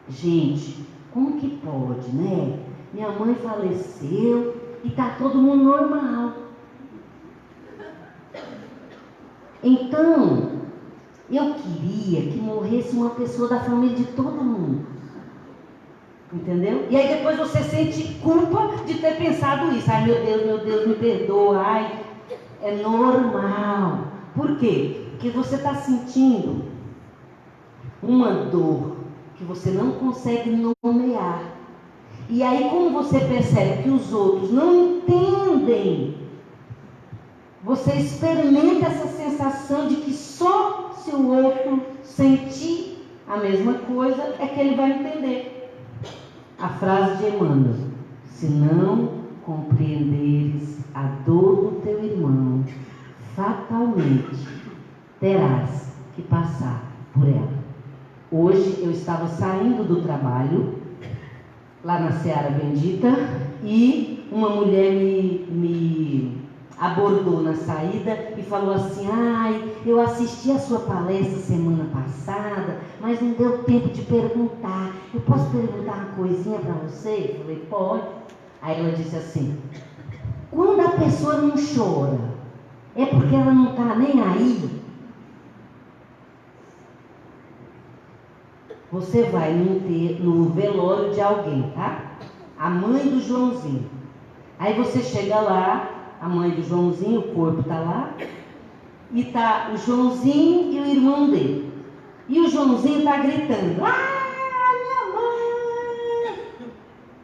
gente, como que pode, né? Minha mãe faleceu e está todo mundo normal. Então, eu queria que morresse uma pessoa da família de todo mundo. Entendeu? E aí depois você sente culpa de ter pensado isso. Ai meu Deus, me perdoa. Ai, é normal. Por quê? Porque você está sentindo uma dor que você não consegue nomear. E aí, como você percebe que os outros não entendem, você experimenta essa sensação de que só se o outro sentir a mesma coisa é que ele vai entender. A frase de Emmanuel: se não compreenderes a dor do teu irmão, fatalmente terás que passar por ela. Hoje eu estava saindo do trabalho, lá na Seara Bendita, e uma mulher me abordou na saída e falou assim: ai, eu assisti a sua palestra semana passada, mas não deu tempo de perguntar. Eu posso perguntar uma coisinha para você? Eu falei: pode. Aí ela disse assim: quando a pessoa não chora, é porque ela não está nem aí? Você vai no velório de alguém, tá? A mãe do Joãozinho. Aí você chega lá, a mãe do Joãozinho, o corpo está lá, e tá o Joãozinho e o irmão dele. E o Joãozinho está gritando: ah, minha mãe!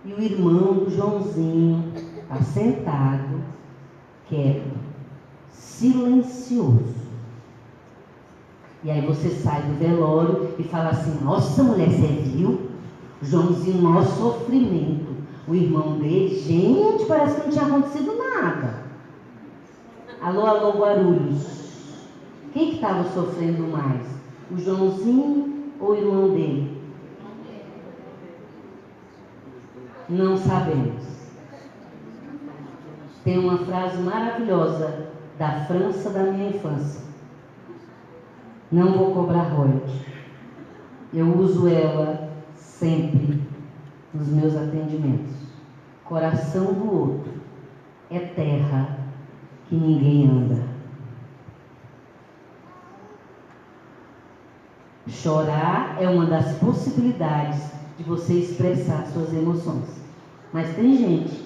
E o irmão do Joãozinho está sentado, quieto, silencioso. E aí você sai do velório e fala assim: nossa mulher, você viu? Joãozinho, nosso sofrimento. O irmão dele, gente, parece que não tinha acontecido nada. Alô, alô, Guarulhos. Quem que estava sofrendo mais? O Joãozinho ou o irmão dele? Não sabemos. Tem uma frase maravilhosa da França da minha infância: não vou cobrar royalties. Eu uso ela sempre nos meus atendimentos. Coração do outro é terra que ninguém anda. Chorar é uma das possibilidades de você expressar suas emoções. Mas tem gente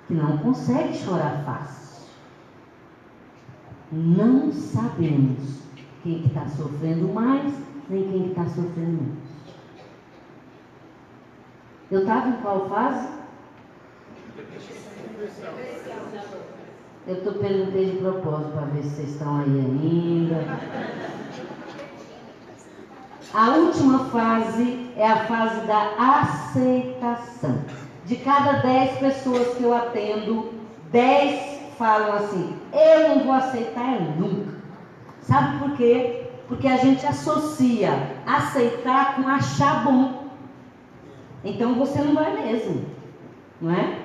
que não consegue chorar fácil. Não sabemos quem está sofrendo mais, nem quem está sofrendo menos. Eu estava em qual fase? Eu perguntei de propósito para ver se vocês estão aí ainda. A última fase é a fase da aceitação. De cada 10 pessoas que eu atendo, 10 falam assim: eu não vou aceitar nunca. Sabe por quê? Porque a gente associa aceitar com achar bom. Então você não vai mesmo, não é?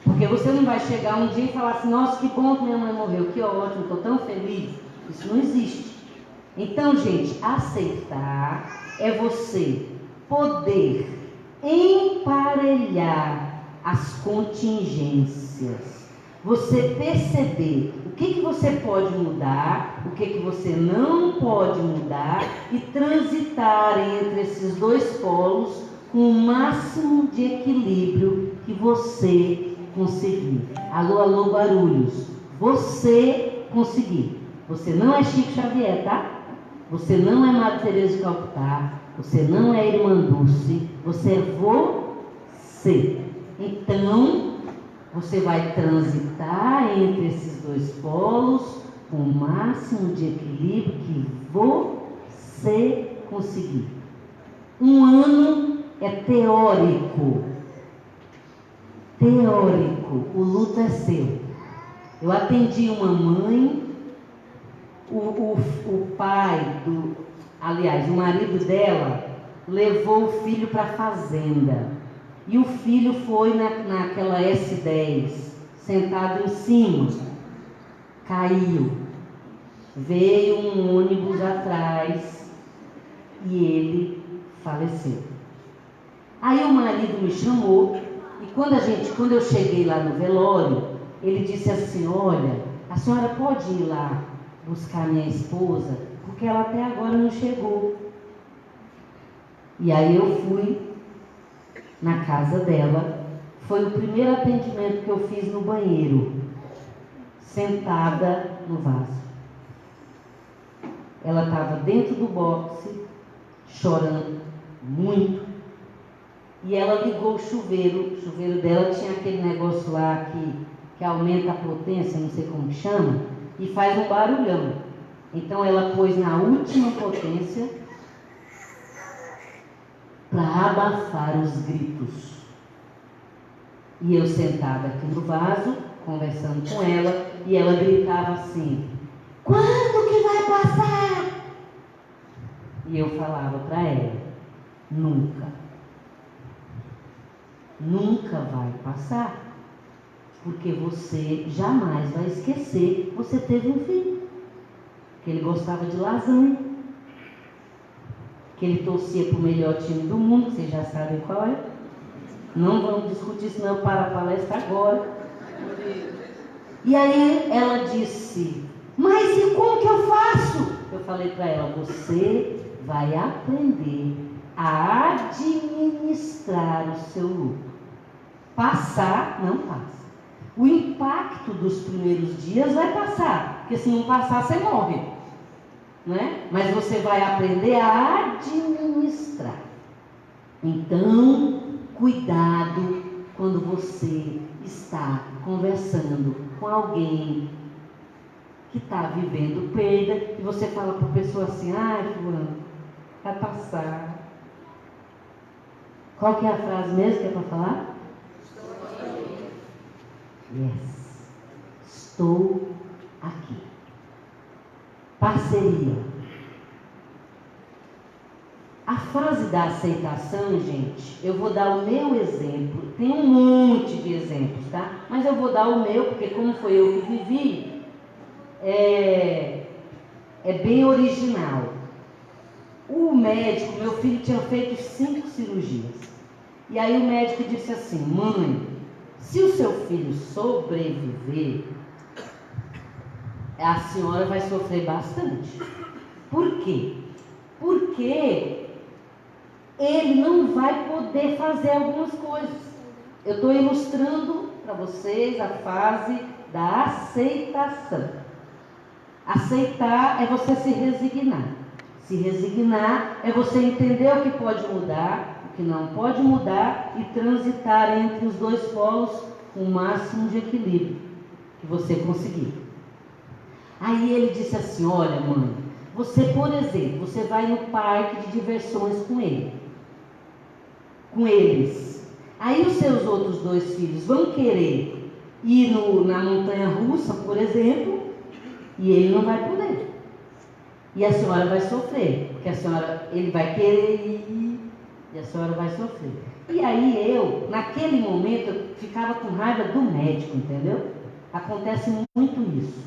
Porque você não vai chegar um dia e falar assim: nossa, que bom que minha mãe morreu, que ótimo, estou tão feliz. Isso não existe. Então, gente, aceitar é você poder emparelhar as contingências. Você perceber o que você pode mudar, o que você não pode mudar e transitar entre esses dois polos com o máximo de equilíbrio que você conseguir. Alô, alô, barulhos. Você conseguir. Você não é Chico Xavier, tá? Você não é Madre Teresa de Calcutá. Você não é Irmã Dulce. Você é você. Então, você vai transitar entre esses dois polos com o máximo de equilíbrio que você conseguir. Um ano é teórico. Teórico. O luto é seu. Eu atendi uma mãe, o pai aliás, o marido dela levou o filho para a fazenda. E o filho foi naquela S10, sentado em cima. Caiu. Veio um ônibus atrás e ele faleceu. Aí o marido me chamou e quando eu cheguei lá no velório, ele disse assim: olha, a senhora pode ir lá buscar minha esposa, porque ela até agora não chegou. E aí eu fui na casa dela. Foi o primeiro atendimento que eu fiz no banheiro, sentada no vaso. Ela estava dentro do boxe, chorando muito. E ela ligou o chuveiro. O chuveiro dela tinha aquele negócio lá que aumenta a potência, não sei como chama, e faz um barulhão. Então ela pôs na última potência para abafar os gritos. E eu sentada aqui no vaso, conversando com ela, e ela gritava assim: quando que vai passar? E eu falava para ela: nunca. Nunca vai passar. Porque você jamais vai esquecer que você teve um filho. Que ele gostava de lasanha. Que ele torcia para o melhor time do mundo, vocês já sabem qual é. Não vamos discutir isso, não, para a palestra agora. E aí ela disse: mas e como que eu faço? Eu falei para ela: você vai aprender a administrar o seu luto. Passar, não passa. O impacto dos primeiros dias vai passar, porque se não passar, você morre, né? Mas você vai aprender a administrar. Então, cuidado quando você está conversando com alguém que está vivendo perda e você fala para a pessoa assim: ai, fulano, vai passar. Qual que é a frase mesmo que é para falar? Yes. Estou aqui. Parceria. A fase da aceitação, gente, eu vou dar o meu exemplo. Tem um monte de exemplos, tá? Mas eu vou dar o meu, porque como foi eu que vivi, é bem original. O médico, meu filho tinha feito 5 cirurgias. E aí o médico disse assim: mãe, se o seu filho sobreviver, a senhora vai sofrer bastante. Por quê? Porque ele não vai poder fazer algumas coisas. Eu estou ilustrando para vocês a fase da aceitação. Aceitar é você se resignar. Se resignar é você entender o que pode mudar, o que não pode mudar e transitar entre os dois polos com o máximo de equilíbrio que você conseguir. Aí ele disse assim: olha, mãe, você, por exemplo, você vai no parque de diversões com eles. Aí os seus outros 2 filhos vão querer ir na montanha russa, por exemplo, e ele não vai poder. E a senhora vai sofrer, porque ele vai querer ir e a senhora vai sofrer. E aí eu, naquele momento, eu ficava com raiva do médico, entendeu? Acontece muito isso.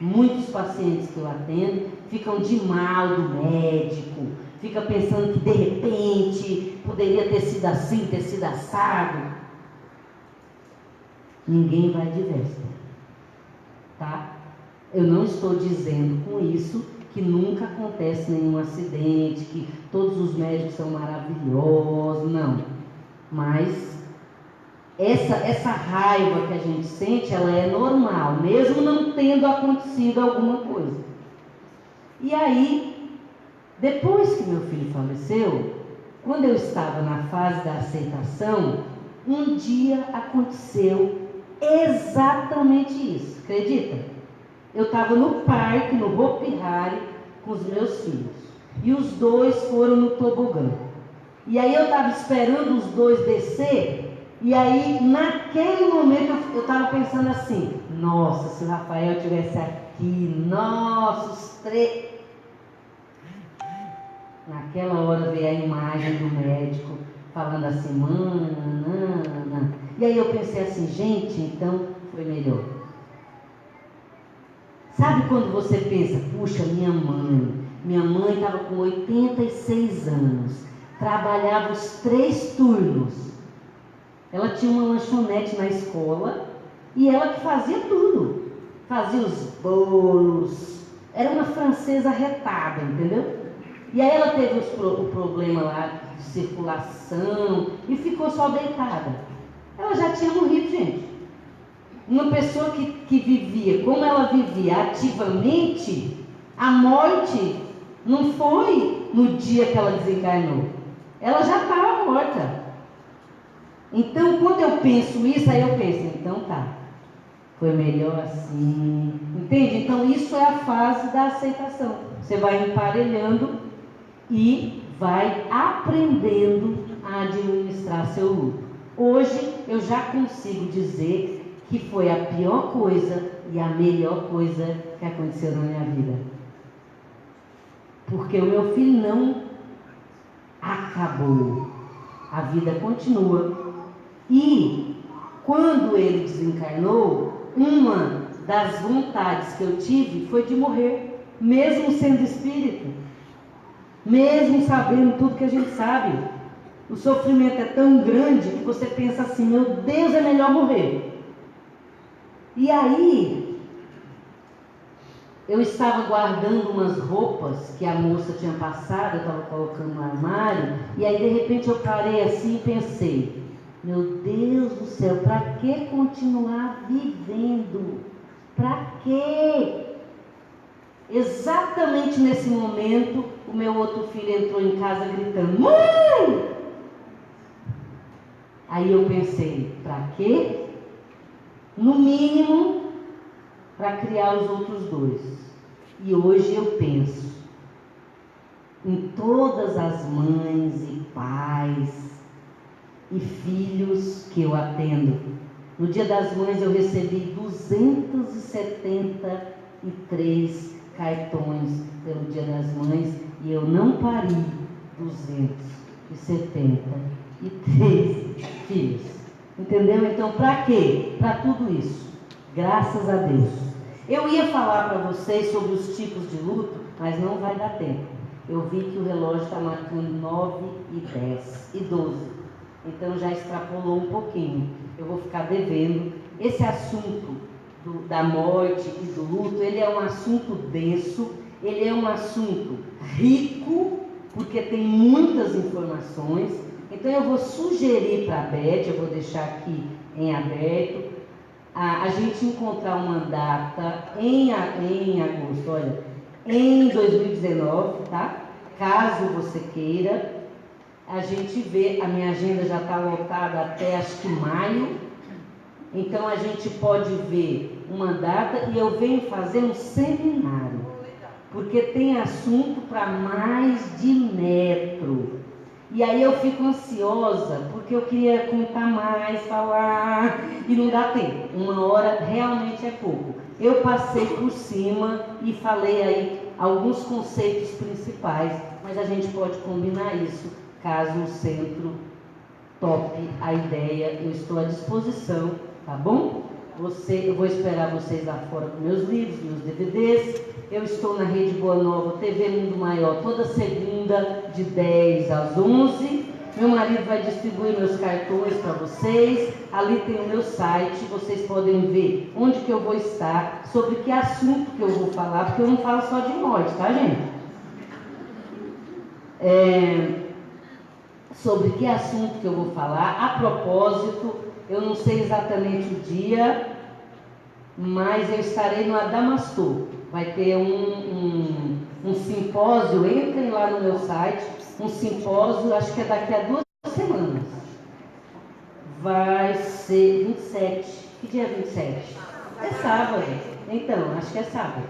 Muitos pacientes que eu atendo ficam de mal do médico, fica pensando que de repente poderia ter sido assim, ter sido assado. Ninguém vai de véspera, tá? Eu não estou dizendo com isso que nunca acontece nenhum acidente, que todos os médicos são maravilhosos, não. Mas essa raiva que a gente sente, ela é normal, mesmo não tendo acontecido alguma coisa. E aí, depois que meu filho faleceu, quando eu estava na fase da aceitação, um dia aconteceu exatamente isso, acredita? Eu estava no parque, no Hopi Hari, com os meus filhos, e os dois foram no tobogã. E aí eu estava esperando os dois descer. E aí, naquele momento, eu estava pensando assim: nossa, se o Rafael estivesse aqui, nossa, os três. Naquela hora veio a imagem do médico falando assim, mana. E aí eu pensei assim, gente, então foi melhor. Sabe quando você pensa, puxa, minha mãe estava com 86 anos, trabalhava os 3 turnos. Ela tinha uma lanchonete na escola e ela que fazia tudo. Fazia os bolos. Era uma francesa retada, entendeu? E aí ela teve o problema lá de circulação e ficou só deitada. Ela já tinha morrido, gente. Uma pessoa que vivia, como ela vivia ativamente, a morte não foi no dia que ela desencarnou. Ela já estava morta. Então, quando eu penso isso, aí eu penso, então tá, foi melhor assim, entende? Então, isso é a fase da aceitação. Você vai emparelhando e vai aprendendo a administrar seu luto. Hoje, eu já consigo dizer que foi a pior coisa e a melhor coisa que aconteceu na minha vida. Porque o meu filho não acabou. A vida continua. E quando ele desencarnou, uma das vontades que eu tive foi de morrer, mesmo sendo espírito, mesmo sabendo tudo que a gente sabe. O sofrimento é tão grande que você pensa assim, meu Deus, é melhor morrer. E aí, eu estava guardando umas roupas que a moça tinha passado, eu estava colocando no armário, e aí de repente eu parei assim e pensei, meu Deus do céu, para que continuar vivendo? Para quê? Exatamente nesse momento, o meu outro filho entrou em casa gritando, mãe! Aí eu pensei, para quê? No mínimo, para criar os outros 2. E hoje eu penso em todas as mães e pais e filhos que eu atendo. No Dia das Mães eu recebi 273 cartões pelo Dia das Mães e eu não pari 273 filhos. Entendeu? Então, para quê? Para tudo isso. Graças a Deus. Eu ia falar para vocês sobre os tipos de luto, mas não vai dar tempo. Eu vi que o relógio está marcando 9h10 e 12. Então já extrapolou um pouquinho. Eu vou ficar devendo. Esse assunto da morte e do luto, ele é um assunto denso, ele é um assunto rico, porque tem muitas informações. Então eu vou sugerir para a Beth, eu vou deixar aqui em aberto, a gente encontrar uma data em agosto, olha, em 2019, tá? Caso você queira, a gente vê, a minha agenda já está lotada até acho que maio, então a gente pode ver uma data e eu venho fazer um seminário, porque tem assunto para mais de metro. E aí eu fico ansiosa, porque eu queria contar mais, falar, e não dá tempo. 1 hora realmente é pouco. Eu passei por cima e falei aí alguns conceitos principais, mas a gente pode combinar isso, caso o centro tope a ideia. Eu estou à disposição, tá bom? eu vou esperar vocês lá fora com meus livros, meus DVDs. Eu estou na Rede Boa Nova, TV Mundo Maior, toda segunda, de 10 às 11. Meu marido vai distribuir meus cartões para vocês. Ali tem o meu site, vocês podem ver onde que eu vou estar, sobre que assunto que eu vou falar, porque eu não falo só de morte, tá, gente? Sobre que assunto que eu vou falar. A propósito, eu não sei exatamente o dia, mas eu estarei no Adamastor. Vai ter um simpósio, entrem lá no meu site, um simpósio, acho que é daqui a 2 semanas. Vai ser 27. Que dia é 27? É sábado. Então, acho que é sábado.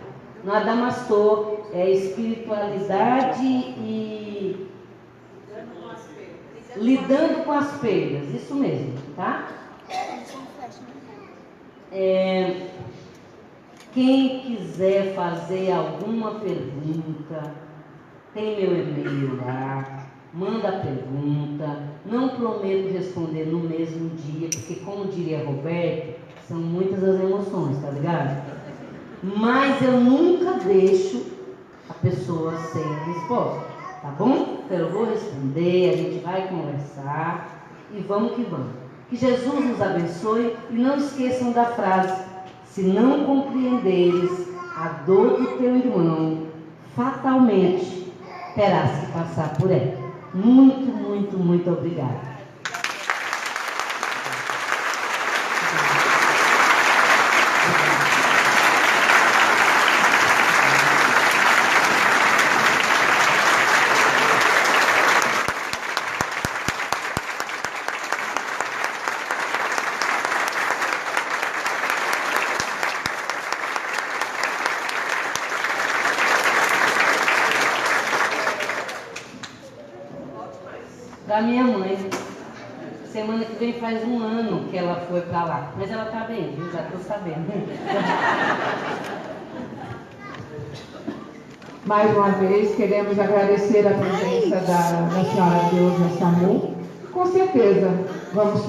No Adamastor, é espiritualidade e lidando com as perdas, isso mesmo, tá? Quem quiser fazer alguma pergunta, tem meu e-mail lá, manda a pergunta. Não prometo responder no mesmo dia, porque como diria Roberto, são muitas as emoções, tá ligado? Mas eu nunca deixo a pessoa sem resposta, tá bom? Então eu vou responder, a gente vai conversar e vamos que vamos. Que Jesus nos abençoe e não esqueçam da frase: se não compreenderes a dor do teu irmão, fatalmente terás que passar por ela. Muito, muito, muito obrigada. Da minha mãe. Semana que vem faz 1 ano que ela foi pra lá. Mas ela tá bem, viu? Já tô sabendo. Mais uma vez, queremos agradecer a presença da senhora Deusa Samu. Com certeza, vamos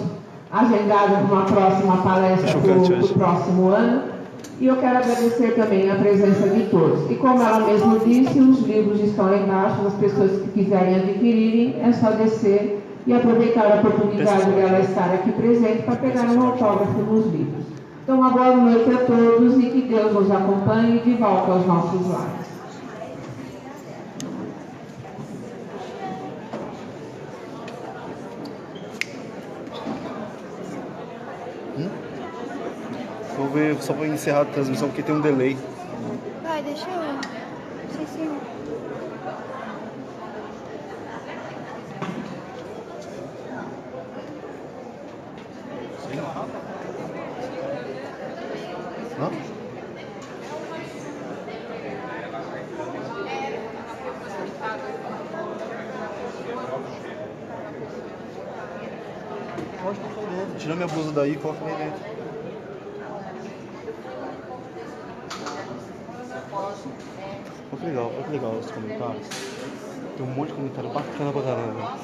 agendar uma próxima palestra para o próximo ano. E eu quero agradecer também a presença de todos. E como ela mesma disse, os livros estão lá embaixo, as pessoas que quiserem adquirirem, é só descer e aproveitar a oportunidade dela estar aqui presente para pegar um autógrafo nos livros. Então, uma boa noite a todos e que Deus nos acompanhe de volta aos nossos lares. Vou ver, só vou encerrar a transmissão porque tem um delay. Vai, deixa eu... Sim. Hã? Pode colocar dentro. Tira minha blusa daí e coloca aí dentro. Olha que legal os comentários. Tem um monte de comentário bacana pra caramba.